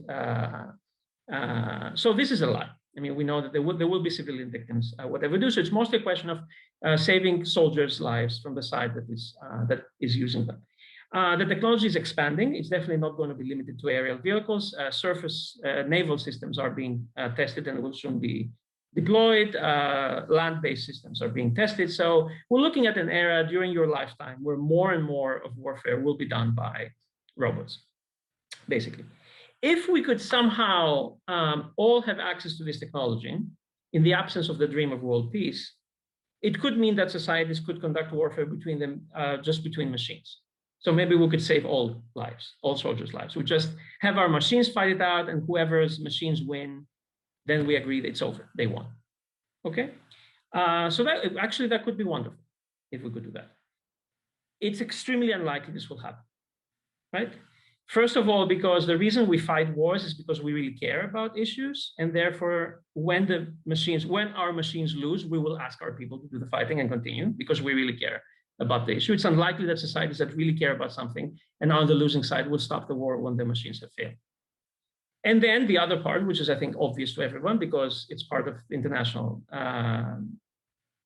So this is a lie. I mean, we know that there will be civilian victims, whatever we do. So it's mostly a question of saving soldiers' lives from the side that is using them. The technology is expanding. It's definitely not going to be limited to aerial vehicles. Surface naval systems are being tested and will soon be deployed. Land-based systems are being tested. So we're looking at an era during your lifetime where more and more of warfare will be done by robots, basically. If we could somehow all have access to this technology in the absence of the dream of world peace, it could mean that societies could conduct warfare between them, just between machines. So maybe we could save all lives, all soldiers' lives. We just have our machines fight it out, and whoever's machines win, then we agree that it's over, they won. Okay? So that could be wonderful if we could do that. It's extremely unlikely this will happen, right? First of all, because the reason we fight wars is because we really care about issues, and therefore when our machines lose, we will ask our people to do the fighting and continue because we really care about the issue. It's unlikely that societies that really care about something and are on the losing side will stop the war when their machines have failed. And then the other part, which is, I think, obvious to everyone because it's part of international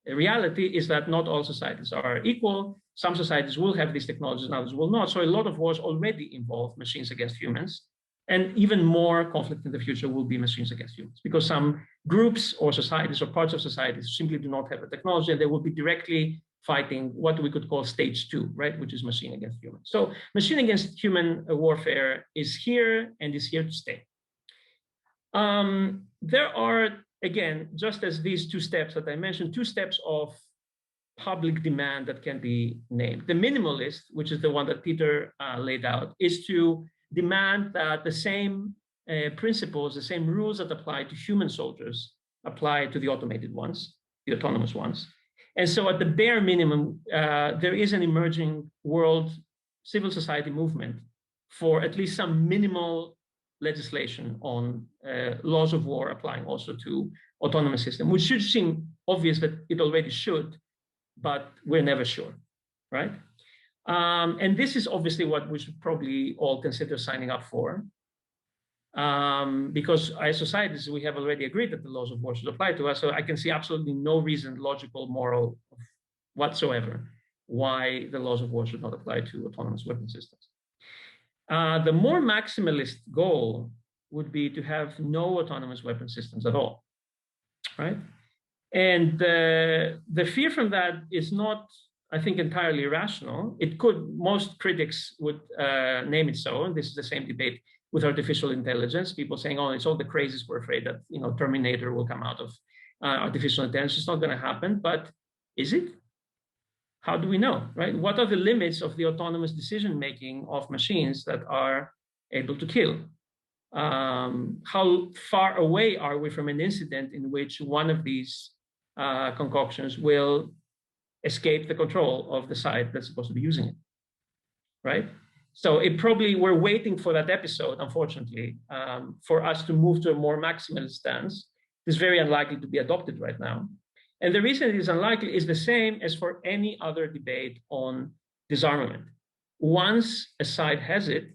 reality, is that not all societies are equal. Some societies will have these technologies and others will not. So a lot of wars already involve machines against humans. And even more conflict in the future will be machines against humans because some groups or societies or parts of societies simply do not have the technology, and they will be directly fighting what we could call stage 2, right, which is machine against human. So machine against human warfare is here and is here to stay. There are, again, just as these two steps that I mentioned, two steps of public demand that can be named. The minimalist, which is the one that Peter laid out, is to demand that the same principles, the same rules that apply to human soldiers apply to the automated ones, the autonomous ones. And so at the bare minimum, there is an emerging world civil society movement for at least some minimal legislation on laws of war applying also to autonomous systems, which should seem obvious that it already should, but we're never sure, right? And this is obviously what we should probably all consider signing up for, because as societies, we have already agreed that the laws of war should apply to us. So I can see absolutely no reason, logical, moral, whatsoever, why the laws of war should not apply to autonomous weapon systems. The more maximalist goal would be to have no autonomous weapon systems at all, right? And the fear from that is not, I think, entirely irrational. It could, most critics would name it so, and this is the same debate with artificial intelligence. People saying, oh, it's all the crazies we're afraid that, you know, Terminator will come out of artificial intelligence. It's not going to happen, but is it? How do we know, right? What are the limits of the autonomous decision-making of machines that are able to kill? How far away are we from an incident in which one of these concoctions will escape the control of the side that's supposed to be using it, right? So it probably, we're waiting for that episode, unfortunately, for us to move to a more maximalist stance. It's very unlikely to be adopted right now. And the reason it is unlikely is the same as for any other debate on disarmament. Once a side has it,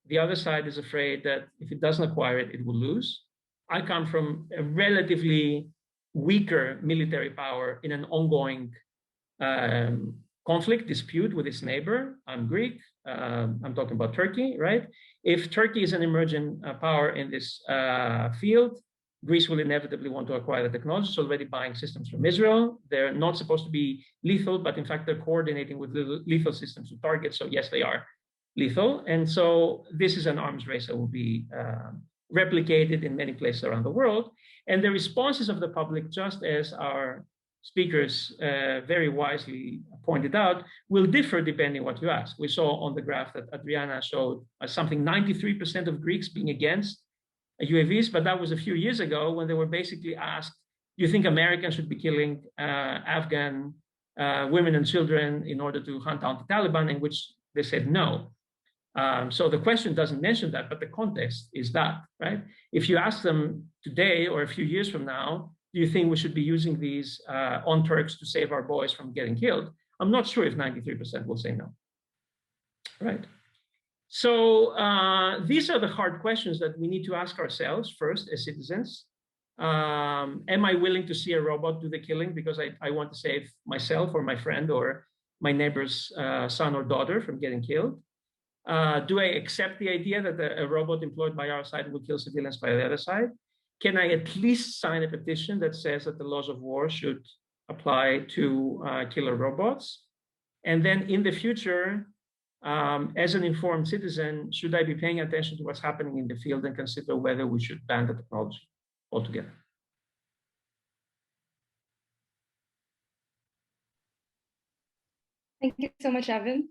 the other side is afraid that if it doesn't acquire it, it will lose. I come from a relatively weaker military power in an ongoing conflict, dispute with its neighbor. I'm Greek. I'm talking about Turkey, right? If Turkey is an emerging power in this field, Greece will inevitably want to acquire the technology. It's already buying systems from Israel. They're not supposed to be lethal, but in fact, they're coordinating with lethal systems to target. So yes, they are lethal. And so this is an arms race that will be replicated in many places around the world. And the responses of the public, just as our speakers very wisely pointed out, will differ depending what you ask. We saw on the graph that Adriana showed something 93% of Greeks being against UAVs, but that was a few years ago when they were basically asked, do you think Americans should be killing Afghan women and children in order to hunt down the Taliban, in which they said no. So the question doesn't mention that, but the context is that, right? If you ask them today or a few years from now, do you think we should be using these on Turks to save our boys from getting killed? I'm not sure if 93% will say no, right? So these are the hard questions that we need to ask ourselves first as citizens. Am I willing to see a robot do the killing because I want to save myself or my friend or my neighbor's son or daughter from getting killed? Do I accept the idea that a robot employed by our side will kill civilians by the other side? Can I at least sign a petition that says that the laws of war should apply to killer robots? And then in the future, as an informed citizen, should I be paying attention to what's happening in the field and consider whether we should ban the technology altogether? Thank you so much, Evan.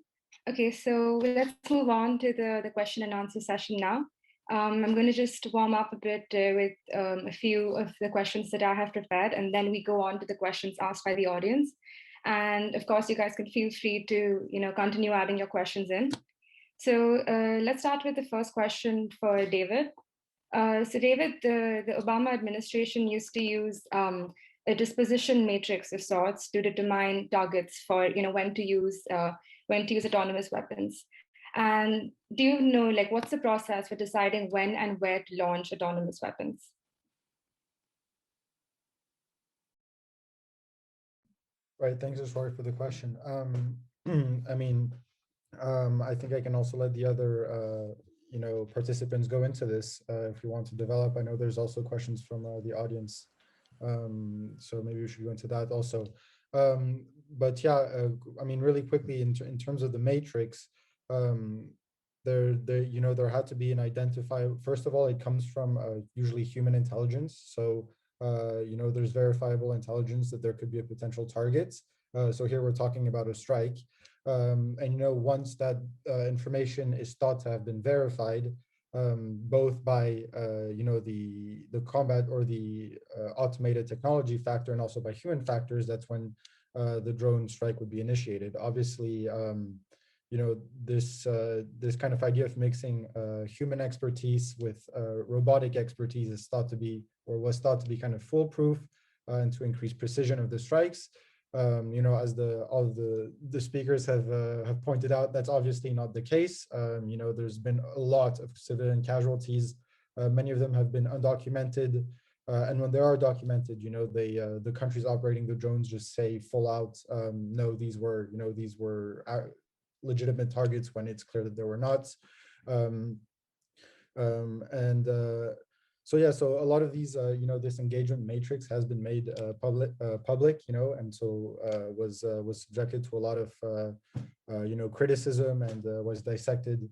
Okay, so let's move on to the question and answer session now. I'm going to just warm up a bit with a few of the questions that I have prepared, and then we go on to the questions asked by the audience. And of course, you guys can feel free to continue adding your questions in. So let's start with the first question for David. So David, the Obama administration used to use a disposition matrix of sorts to determine targets for when to use autonomous weapons. And do you know what's the process for deciding when and where to launch autonomous weapons? Right, thanks, Ashwari, for the question. I mean, I think I can also let the other participants go into this if you want to develop. I know there's also questions from the audience, so maybe we should go into that also. But yeah, I mean, really quickly in terms of the matrix, there had to be an identifier. First of all, it comes from usually human intelligence. So there's verifiable intelligence that there could be a potential target. So here we're talking about a strike. And once that information is thought to have been verified, both by the combat or the automated technology factor and also by human factors, that's when the drone strike would be initiated. Obviously, this this kind of idea of mixing human expertise with robotic expertise is thought to be, or was thought to be, kind of foolproof and to increase precision of the strikes. As all the speakers have pointed out, that's obviously not the case. There's been a lot of civilian casualties. Many of them have been undocumented. And when they are documented, the countries operating the drones just say full out, no, these were legitimate targets, when it's clear that they were not. So yeah, so a lot of these, this engagement matrix has been made public, and so was subjected to a lot of, criticism, and was dissected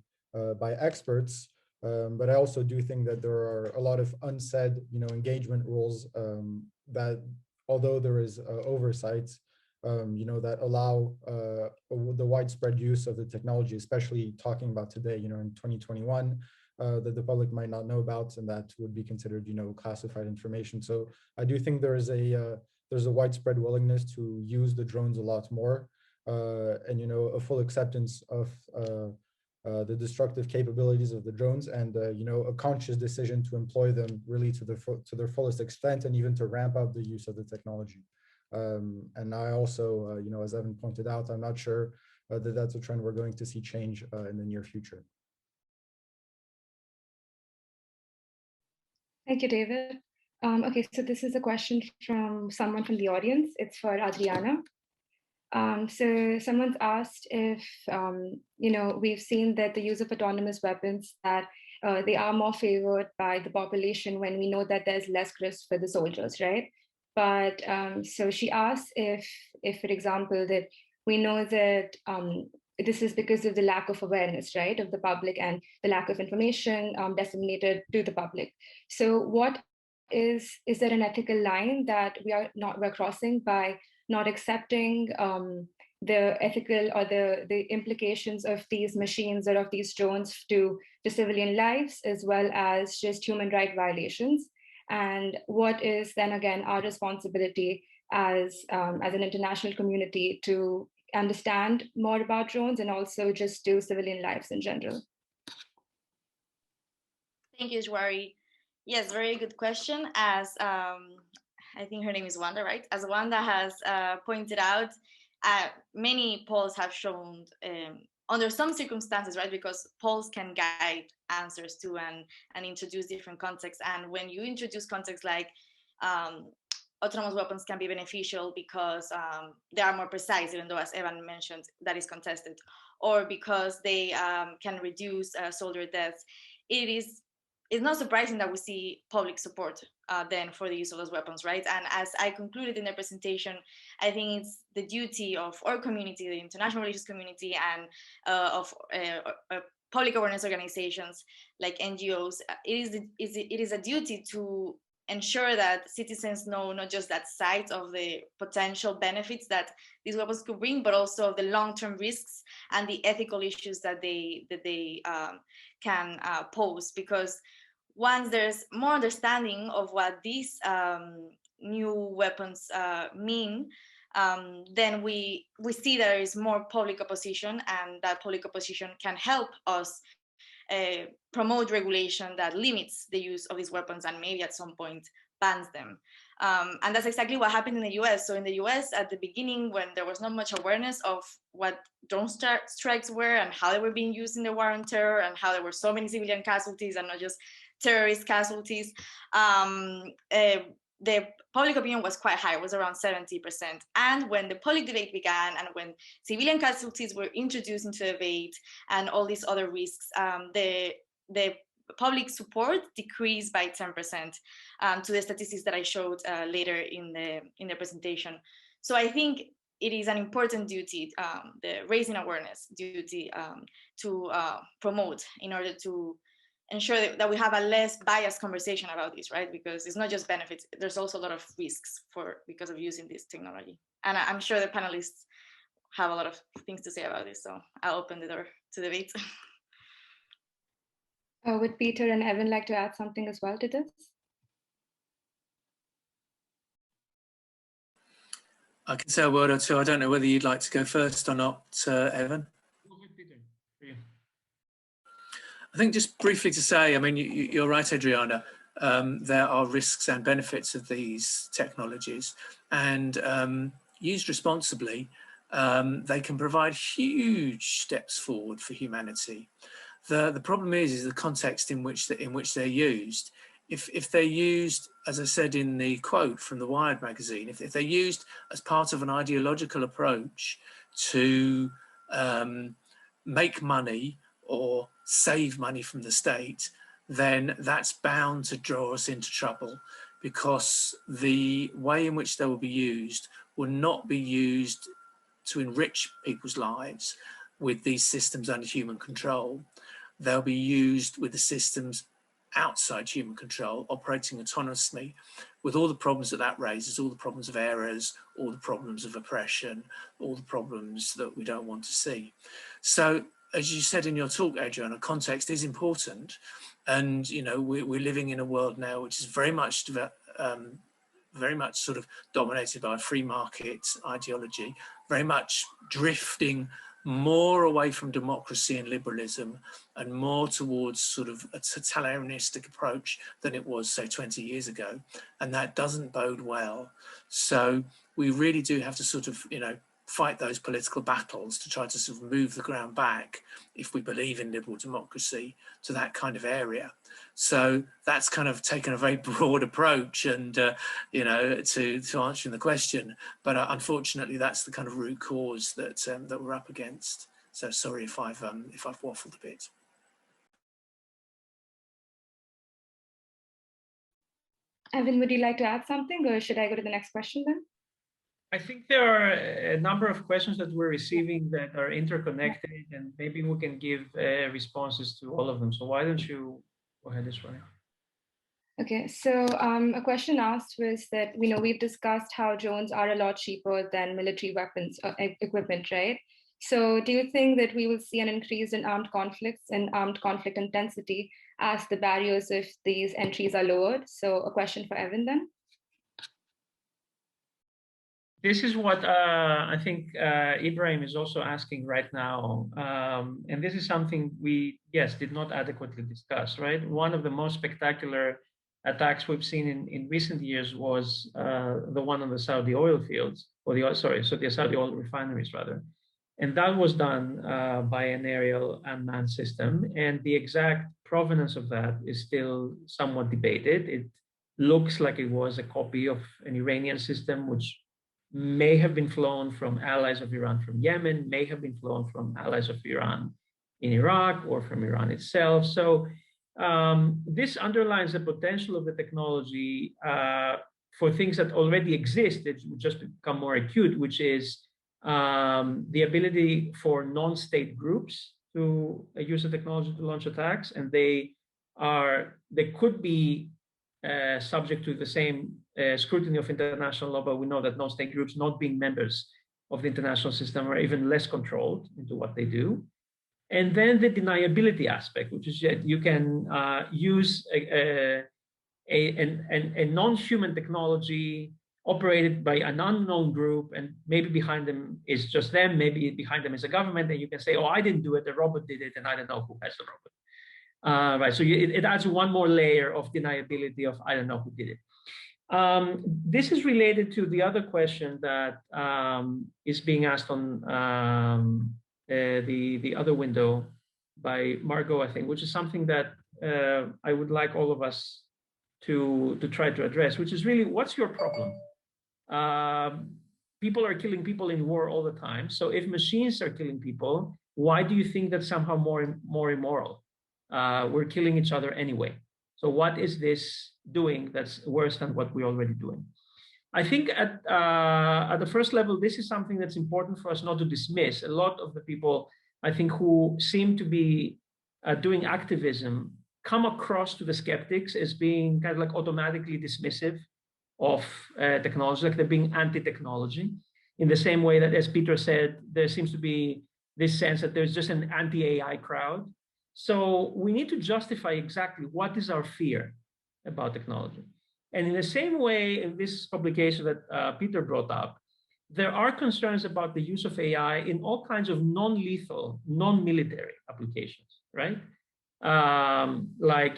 by experts. But I also do think that there are a lot of unsaid, engagement rules that, although there is oversight, that allow the widespread use of the technology, especially talking about today, in 2021, that the public might not know about, and that would be considered, classified information. So I do think there's a widespread willingness to use the drones a lot more, and a full acceptance of the destructive capabilities of the drones, and a conscious decision to employ them really to their fullest extent, and even to ramp up the use of the technology. And I also, as Evan pointed out, I'm not sure that that's a trend we're going to see change in the near future. Thank you, David. Okay, so this is a question from someone from the audience. It's for Adriana. So someone's asked if, we've seen that the use of autonomous weapons, that they are more favored by the population when we know that there's less risk for the soldiers, right? But so she asks if, for example, that we know that this is because of the lack of awareness, right, of the public, and the lack of information disseminated to the public. So what is there an ethical line that we're crossing by not accepting the ethical or the implications of these machines or of these drones to civilian lives, as well as just human rights violations? And what is then again our responsibility as an international community to understand more about drones, and also just to civilian lives in general? Thank you, Jwari. Yes, very good question. As I think her name is Wanda, right? As Wanda has pointed out, many polls have shown under some circumstances, right? Because polls can guide answers to and introduce different contexts. And when you introduce contexts like autonomous weapons can be beneficial because they are more precise, even though, as Evan mentioned, that is contested, or because they can reduce soldier deaths, it's not surprising that we see public support then for the use of those weapons, right? And as I concluded in the presentation, I think it's the duty of our community, the international relations community, and of public awareness organizations like NGOs. It is a duty to ensure that citizens know not just that side of the potential benefits that these weapons could bring, but also the long-term risks and the ethical issues that they can pose. Because once there's more understanding of what these new weapons mean, then we see there is more public opposition, and that public opposition can help us promote regulation that limits the use of these weapons and maybe at some point bans them. And that's exactly what happened in the US. So in the US at the beginning, when there was not much awareness of what drone strikes were and how they were being used in the war on terror, and how there were so many civilian casualties and not just terrorist casualties, the public opinion was quite high. It was around 70%. And when the public debate began, and when civilian casualties were introduced into the debate and all these other risks, the public support decreased by 10% to the statistics that I showed later in the presentation. So I think it is an important duty, the raising awareness duty, to promote, in order to ensure that we have a less biased conversation about this, right? Because it's not just benefits, there's also a lot of risks because of using this technology. And I'm sure the panelists have a lot of things to say about this, so I'll open the door to debate. Would Peter and Evan like to add something as well to this? I can say a word or two. I don't know whether you'd like to go first or not, Evan. Go ahead, Peter. I think just briefly to say, I mean, you're right, Adriana. There are risks and benefits of these technologies, and used responsibly, they can provide huge steps forward for humanity. The problem is the context in which they're used. If they're used, as I said in the quote from the Wired magazine, if they're used as part of an ideological approach to make money or save money from the state, then that's bound to draw us into trouble, because the way in which they will be used will not be used to enrich people's lives with these systems under human control. They'll be used with the systems outside human control, operating autonomously, with all the problems that raises, all the problems of errors, all the problems of oppression, all the problems that we don't want to see. So, as you said in your talk, Adriana, context is important. And, you know, we're living in a world now which is very much sort of dominated by a free market ideology, very much drifting more away from democracy and liberalism and more towards sort of a totalitarianistic approach than it was, say, 20 years ago. And that doesn't bode well. So we really do have to sort of, you know, fight those political battles to try to sort of move the ground back, if we believe in liberal democracy, to that kind of area. So that's kind of taken a very broad approach, and you know, to answering the question. But unfortunately, that's the kind of root cause that that we're up against. So sorry if I've waffled a bit. Evan, would you like to add something, or should I go to the next question then? I think there are a number of questions that we're receiving that are interconnected, and maybe we can give responses to all of them. So why don't you go ahead, Ishwari? Okay, so a question asked was that, you know, we've discussed how drones are a lot cheaper than military weapons equipment, right? So do you think that we will see an increase in armed conflicts and armed conflict intensity as the barriers of these entries are lowered? So a question for Evan then. This is what I think Ibrahim is also asking right now. And this is something we, yes, did not adequately discuss, right? One of the most spectacular attacks we've seen in recent years was the one on the Saudi oil fields, or the Saudi oil refineries rather. And that was done by an aerial unmanned system. And the exact provenance of that is still somewhat debated. It looks like it was a copy of an Iranian system, which may have been flown from allies of Iran from Yemen, may have been flown from allies of Iran in Iraq, or from Iran itself. So this underlines the potential of the technology for things that already exist. It would just become more acute, which is the ability for non-state groups to use the technology to launch attacks, and they could be subject to the same scrutiny of international law, but we know that non-state groups, not being members of the international system, are even less controlled into what they do. And then the deniability aspect, which is that you can use a non-human technology operated by an unknown group, and maybe behind them is just them, maybe behind them is a government, and you can say, oh, I didn't do it, the robot did it, and I don't know who has the robot. Right, so it adds one more layer of deniability of I don't know who did it. This is related to the other question that is being asked on the other window by Margot, I think, which is something that I would like all of us to try to address, which is really, what's your problem? People are killing people in war all the time. So if machines are killing people, why do you think that's somehow more immoral? We're killing each other anyway. So what is this doing that's worse than what we're already doing? I think at the first level, this is something that's important for us not to dismiss. A lot of the people, I think, who seem to be doing activism come across to the skeptics as being kind of like automatically dismissive of technology, like they're being anti-technology. In the same way that, as Peter said, there seems to be this sense that there's just an anti-AI crowd. So we need to justify exactly what is our fear about technology. And in the same way, in this publication that Peter brought up, there are concerns about the use of AI in all kinds of non-lethal, non-military applications, right? like,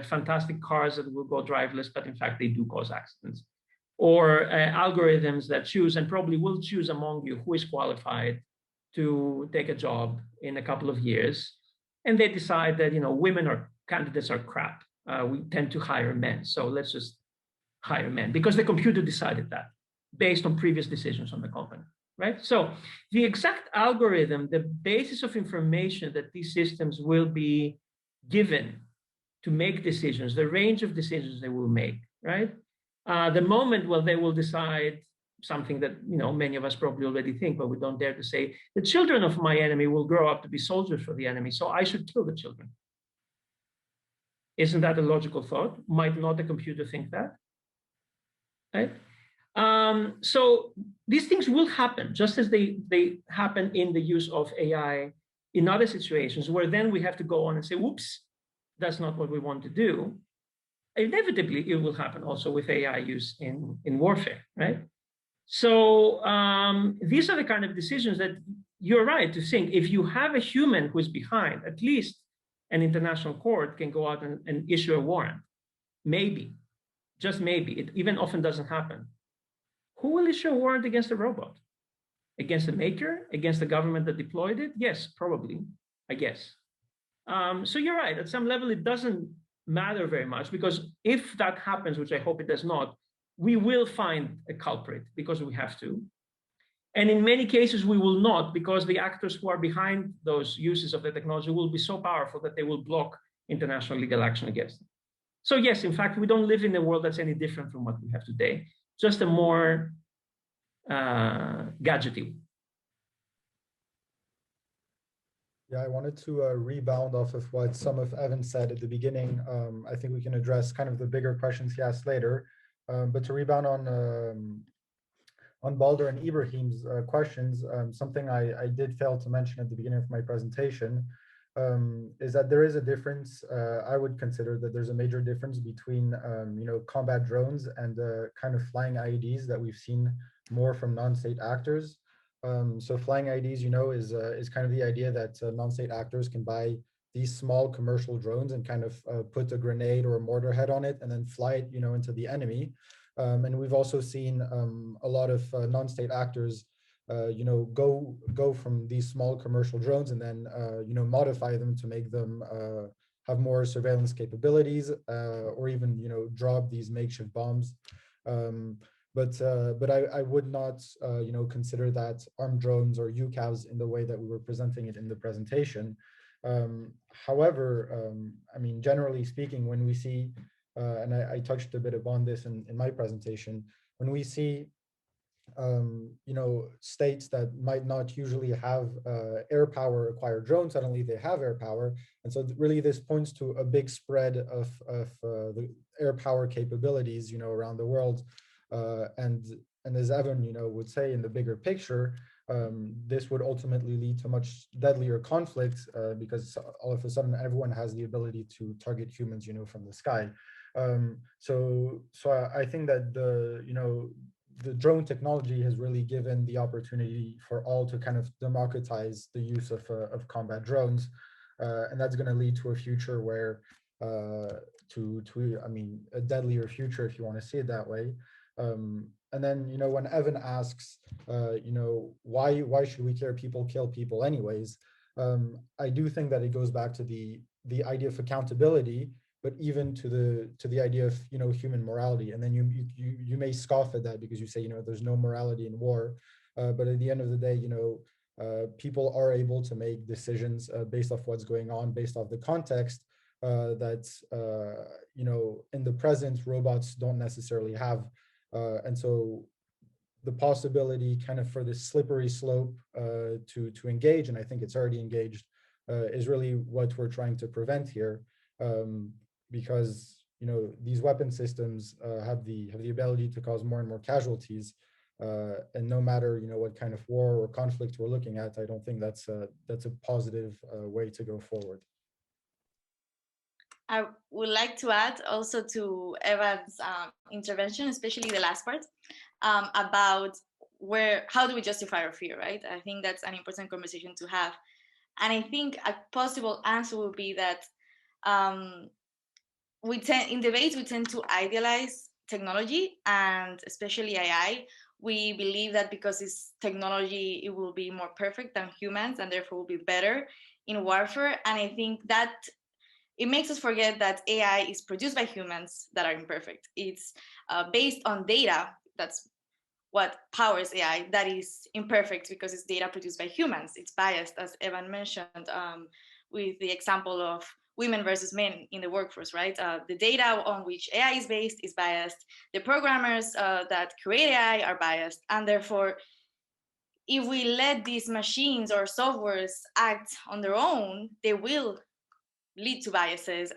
fantastic cars that will go driverless, but in fact, they do cause accidents. Or algorithms that choose and probably will choose among you who is qualified to take a job in a couple of years. And they decide that, women or candidates are crap. We tend to hire men. So let's just hire men because the computer decided that based on previous decisions on the company, right? So the exact algorithm, the basis of information that these systems will be given to make decisions, the range of decisions they will make, right? The moment where they will decide something that many of us probably already think, but we don't dare to say, the children of my enemy will grow up to be soldiers for the enemy, so I should kill the children. Isn't that a logical thought? Might not the computer think that? Right? So these things will happen, just as they happen in the use of AI in other situations, where then we have to go on and say, whoops, that's not what we want to do. Inevitably, it will happen also with AI use in warfare, right? So these are the kind of decisions that you're right to think. If you have a human who is behind, at least an international court can go out and issue a warrant. Maybe, just maybe. It even often doesn't happen. Who will issue a warrant against a robot? Against the maker? Against the government that deployed it? Yes, probably, I guess. So you're right. At some level, it doesn't matter very much, because if that happens, which I hope it does not, we will find a culprit because we have to. And in many cases, we will not, because the actors who are behind those uses of the technology will be so powerful that they will block international legal action against them. So yes, in fact, we don't live in a world that's any different from what we have today, just a more gadgety. Yeah, I wanted to rebound off of what some of Evan said at the beginning. I think we can address kind of the bigger questions he asked later, but to rebound on Baldur and Ibrahim's questions, something I did fail to mention at the beginning of my presentation is that there is a difference. I would consider that there's a major difference between combat drones and kind of flying IEDs that we've seen more from non-state actors. So flying IEDs, is kind of the idea that non-state actors can buy these small commercial drones and kind of put a grenade or a mortar head on it and then fly it, into the enemy. And we've also seen a lot of non-state actors, go from these small commercial drones and then, modify them to make them have more surveillance capabilities, or even, drop these makeshift bombs. But I would not, consider that armed drones or UCAVs in the way that we were presenting it in the presentation. However, I mean, generally speaking, when we see, and I touched a bit upon this in my presentation, when we see, states that might not usually have air power acquire drones, suddenly they have air power. And so really this points to a big spread of the air power capabilities, around the world. And as Evan, would say in the bigger picture, this would ultimately lead to much deadlier conflict because all of a sudden everyone has the ability to target humans, from the sky. So I think that the drone technology has really given the opportunity for all to kind of democratize the use of combat drones, and that's going to lead to a future where a deadlier future, if you want to see it that way. And then, when Evan asks, why should we care? People kill people anyways. I do think that it goes back to the idea of accountability, but even to the idea of, human morality. And then you may scoff at that because you say, there's no morality in war. But at the end of the day, people are able to make decisions based off what's going on, based off the context that, in the present, robots don't necessarily have. And so the possibility kind of for this slippery slope to engage, and I think it's already engaged, is really what we're trying to prevent here, because these weapon systems have the ability to cause more and more casualties, and no matter what kind of war or conflict we're looking at, I don't think that's a positive way to go forward. I would like to add also to Evan's intervention, especially the last part, about how do we justify our fear, right? I think that's an important conversation to have. And I think a possible answer would be that in debates, we tend to idealize technology, and especially AI. We believe that because it's technology, it will be more perfect than humans and therefore will be better in warfare. And I think that it makes us forget that AI is produced by humans that are imperfect. It's based on data. That's what powers AI, that is imperfect because it's data produced by humans. It's biased, as Evan mentioned, with the example of women versus men in the workforce, right? The data on which AI is based is biased. The programmers that create AI are biased. And therefore, if we let these machines or softwares act on their own, they will lead to biases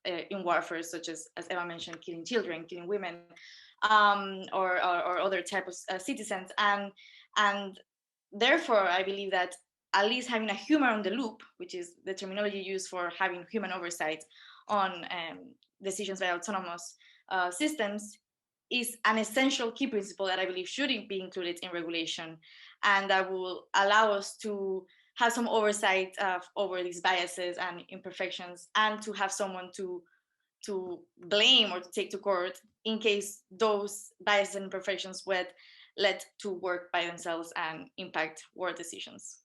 in warfare, such as Eva mentioned, killing children, killing women, or other types of citizens. And therefore, I believe that at least having a human on the loop, which is the terminology used for having human oversight on decisions by autonomous systems, is an essential key principle that I believe should be included in regulation, and that will allow us to have some oversight over these biases and imperfections, and to have someone to blame or to take to court in case those biases and imperfections would lead to work by themselves and impact war decisions.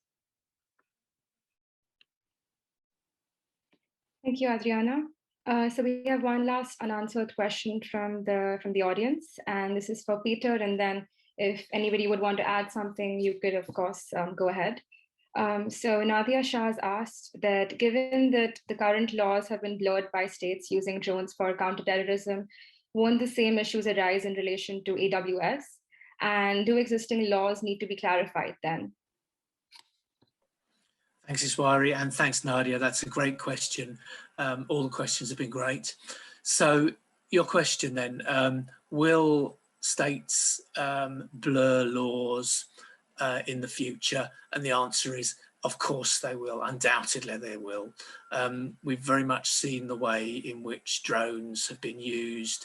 Thank you, Adriana. So we have one last unanswered question from the audience, and this is for Peter. And then, if anybody would want to add something, you could, of course, go ahead. So Nadia Shah has asked that, given that the current laws have been blurred by states using drones for counterterrorism, won't the same issues arise in relation to AWS? And do existing laws need to be clarified then? Thanks, Iswari, and thanks, Nadia. That's a great question. All the questions have been great. So your question then, will states blur laws in the future? And the answer is, of course they will, undoubtedly they will. We've very much seen the way in which drones have been used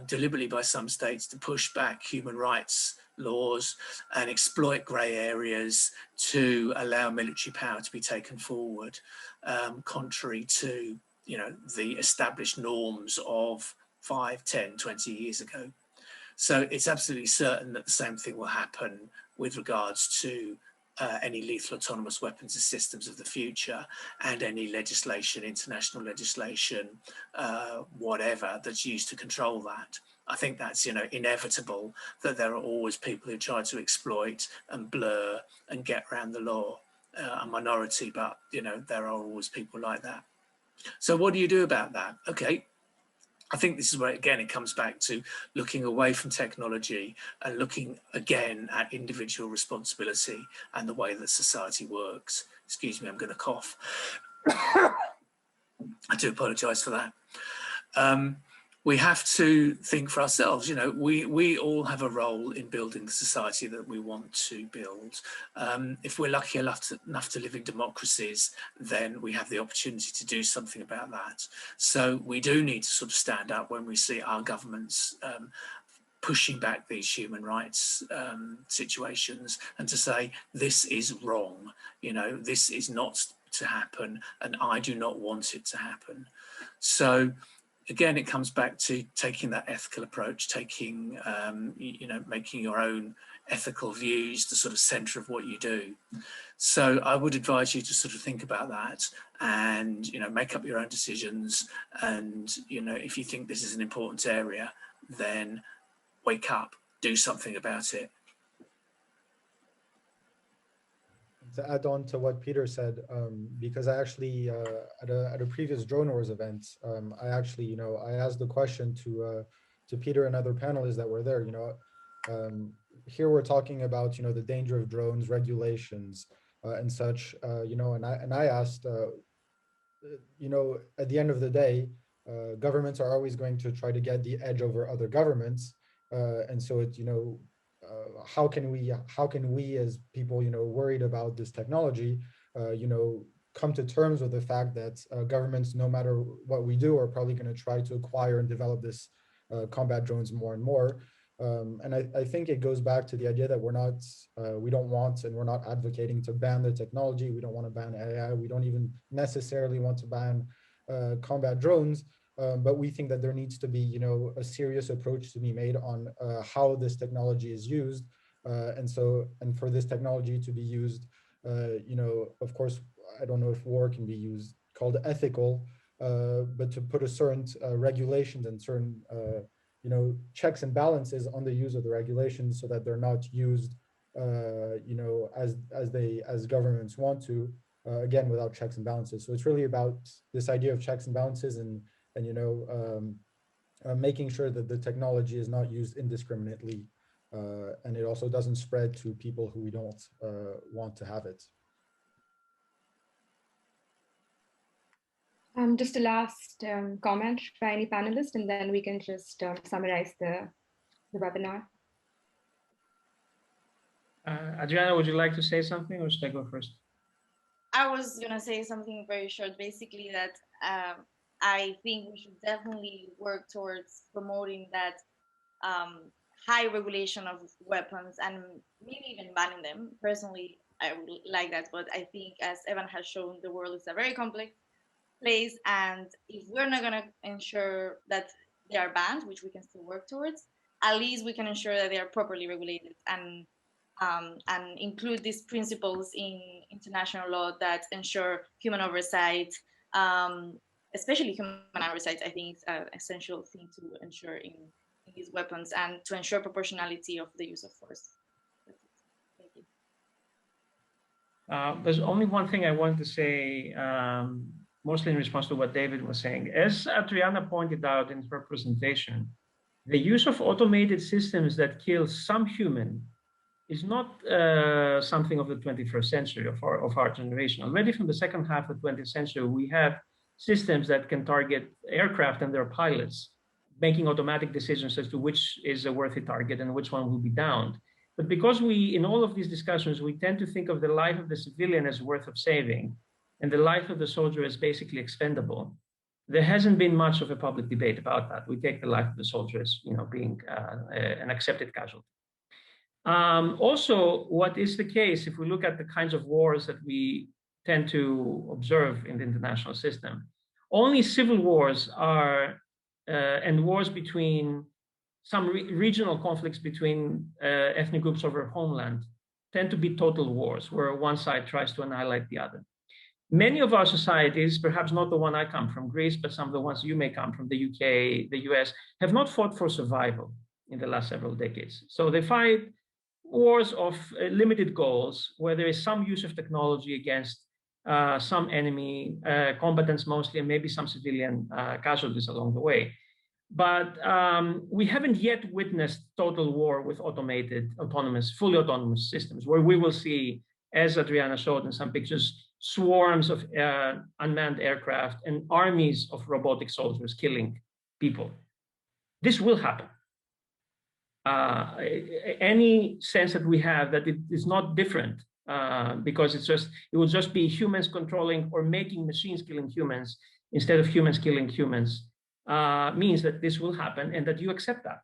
deliberately by some states to push back human rights laws and exploit grey areas to allow military power to be taken forward, contrary to, you know, the established norms of 5, 10, 20 years ago. So it's absolutely certain that the same thing will happen with regards to any lethal autonomous weapons and systems of the future, and any legislation, international legislation, whatever, that's used to control that. I think that's, you know, inevitable, that there are always people who try to exploit and blur and get around the law. A minority, but, you know, there are always people like that. So what do you do about that? Okay, I think this is where, again, it comes back to looking away from technology and looking again at individual responsibility and the way that society works. Excuse me, I'm going to cough. I do apologise for that. We have to think for ourselves. You know, we all have a role in building the society that we want to build. If we're lucky enough to live in democracies, then we have the opportunity to do something about that. So we do need to sort of stand up when we see our governments pushing back these human rights situations, and to say, this is wrong, you know, this is not to happen, and I do not want it to happen. So again, it comes back to taking that ethical approach, taking, you know, making your own ethical views the sort of center of what you do. So I would advise you to sort of think about that and, you know, make up your own decisions. And, you know, if you think this is an important area, then wake up, do something about it. To add on to what Peter said, because I actually at a previous Drone Wars event, I actually, you know, I asked the question to Peter and other panelists that were there. You know, here we're talking about, you know, the danger of drones, regulations, and such. You know, and I asked, you know, at the end of the day, governments are always going to try to get the edge over other governments, and so it, you know, how can we as people, you know, worried about this technology, you know, come to terms with the fact that governments, no matter what we do, are probably going to try to acquire and develop this combat drones more and more. And I think it goes back to the idea that we don't want, and we're not advocating to ban the technology. We don't want to ban AI. We don't even necessarily want to ban combat drones. But we think that there needs to be, a serious approach to be made on how this technology is used. And for this technology to be used, of course, I don't know if war can be used, called ethical, but to put a certain regulations and certain checks and balances on the use of the regulations, so that they're not used as governments want to, again, without checks and balances. So it's really about this idea of checks and balances, and making sure that the technology is not used indiscriminately, and it also doesn't spread to people who we don't want to have it. Just a last comment by any panelist, and then we can just summarize the webinar. Adriana, would you like to say something, or should I go first? I was going to say something very short, basically that I think we should definitely work towards promoting that high regulation of weapons, and maybe even banning them. Personally, I would like that, but I think, as Evan has shown, the world is a very complex place, and if we're not going to ensure that they are banned, which we can still work towards, at least we can ensure that they are properly regulated, and include these principles in international law that ensure human oversight, especially human oversight. I think is an essential thing to ensure in these weapons, and to ensure proportionality of the use of force. Thank you. There's only one thing I wanted to say, mostly in response to what David was saying. As Adriana pointed out in her presentation, the use of automated systems that kill some human is not something of the 21st century, of our generation. Already from the second half of the 20th century, we have systems that can target aircraft and their pilots, making automatic decisions as to which is a worthy target and which one will be downed. But because in all of these discussions, we tend to think of the life of the civilian as worth of saving, and the life of the soldier as basically expendable, there hasn't been much of a public debate about that. We take the life of the soldier as being an accepted casualty. Also, what is the case if we look at the kinds of wars that we tend to observe in the international system? Only civil wars are, and wars between some regional conflicts between ethnic groups over homeland, tend to be total wars, where one side tries to annihilate the other. Many of our societies, perhaps not the one I come from, Greece, but some of the ones you may come from, the UK, the US, have not fought for survival in the last several decades. So they fight wars of limited goals, where there is some use of technology against some enemy combatants mostly, and maybe some civilian casualties along the way. But we haven't yet witnessed total war with automated, fully autonomous systems, where we will see, as Adriana showed in some pictures, swarms of unmanned aircraft and armies of robotic soldiers killing people. This will happen. Any sense that we have that it is not different, because it will just be humans controlling or making machines killing humans instead of humans killing humans, means that this will happen, and that you accept that.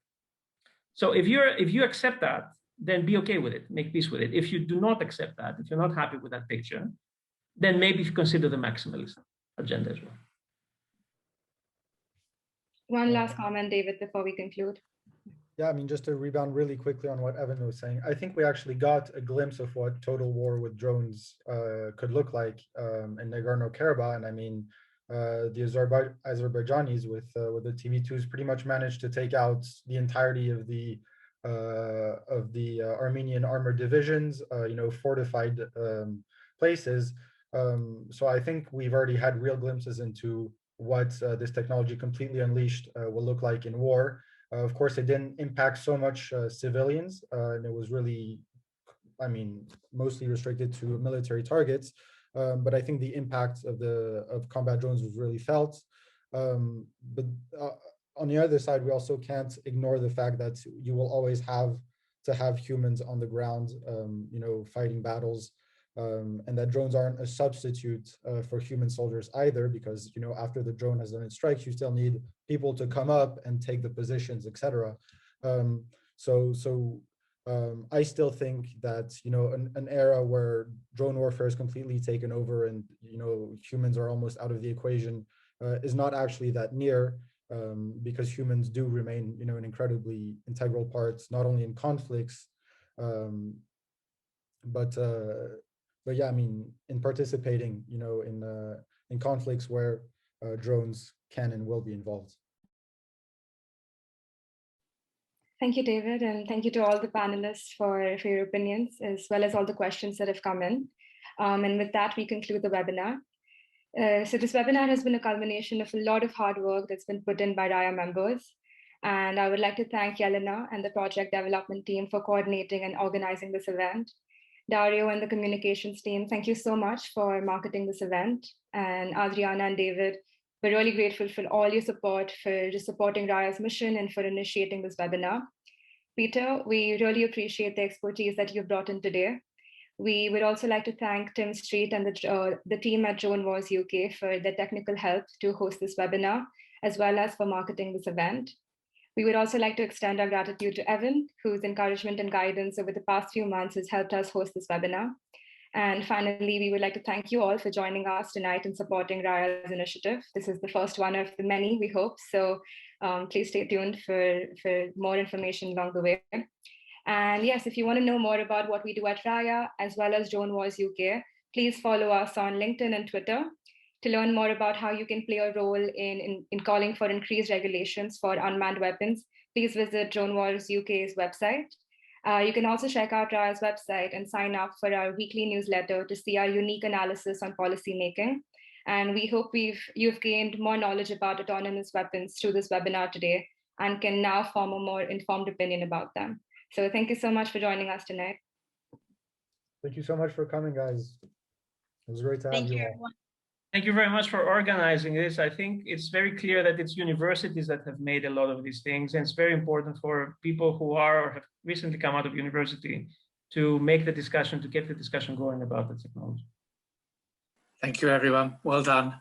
So if you accept that, then be okay with it, make peace with it. If you do not accept that, if you're not happy with that picture, then maybe consider the maximalist agenda as well. One last comment, David, before we conclude. Yeah, I mean, just to rebound really quickly on what Evan was saying, I think we actually got a glimpse of what total war with drones could look like in Nagorno-Karabakh. And I mean, the Azerbaijanis with the TV2s pretty much managed to take out the entirety of the Armenian armored divisions, fortified places. So I think we've already had real glimpses into what this technology completely unleashed will look like in war. Of course, it didn't impact so much civilians, and it was really, I mean, mostly restricted to military targets. But I think the impact of combat drones was really felt. But on the other side, we also can't ignore the fact that you will always have to have humans on the ground, fighting battles. And that drones aren't a substitute for human soldiers either, because after the drone has done its strikes, you still need people to come up and take the positions, etc. I still think that, you know, an era where drone warfare is completely taken over and, you know, humans are almost out of the equation is not actually that near, because humans do remain, you know, an incredibly integral part, not only in conflicts, but yeah, I mean, in participating, you know, in conflicts where drones can and will be involved. Thank you, David, and thank you to all the panelists for your opinions, as well as all the questions that have come in. And with that, we conclude the webinar. So this webinar has been a culmination of a lot of hard work that's been put in by RAIA members. And I would like to thank Yelena and the project development team for coordinating and organizing this event. Dario and the communications team, thank you so much for marketing this event. And Adriana and David, we're really grateful for all your support, for just supporting RAIA's mission and for initiating this webinar. Peter, we really appreciate the expertise that you've brought in today. We would also like to thank Tim Street and the team at DroneWarsUK for their technical help to host this webinar, as well as for marketing this event. We would also like to extend our gratitude to Evan, whose encouragement and guidance over the past few months has helped us host this webinar. And finally, we would like to thank you all for joining us tonight and supporting RAIA's initiative. This is the first one of the many, we hope. So please stay tuned for more information along the way. And yes, if you want to know more about what we do at RAIA, as well as DroneWarsUK, please follow us on LinkedIn and Twitter. To learn more about how you can play a role in calling for increased regulations for unmanned weapons, please visit DroneWarsUK's website. You can also check out RAIA's website and sign up for our weekly newsletter to see our unique analysis on policy making. And we hope you've gained more knowledge about autonomous weapons through this webinar today and can now form a more informed opinion about them. So thank you so much for joining us tonight. Thank you so much for coming, guys. It was great to have you all. Thank you very much for organizing this. I think it's very clear that it's universities that have made a lot of these things, and it's very important for people who are or have recently come out of university to make the discussion, to get the discussion going about the technology. Thank you, everyone. Well done.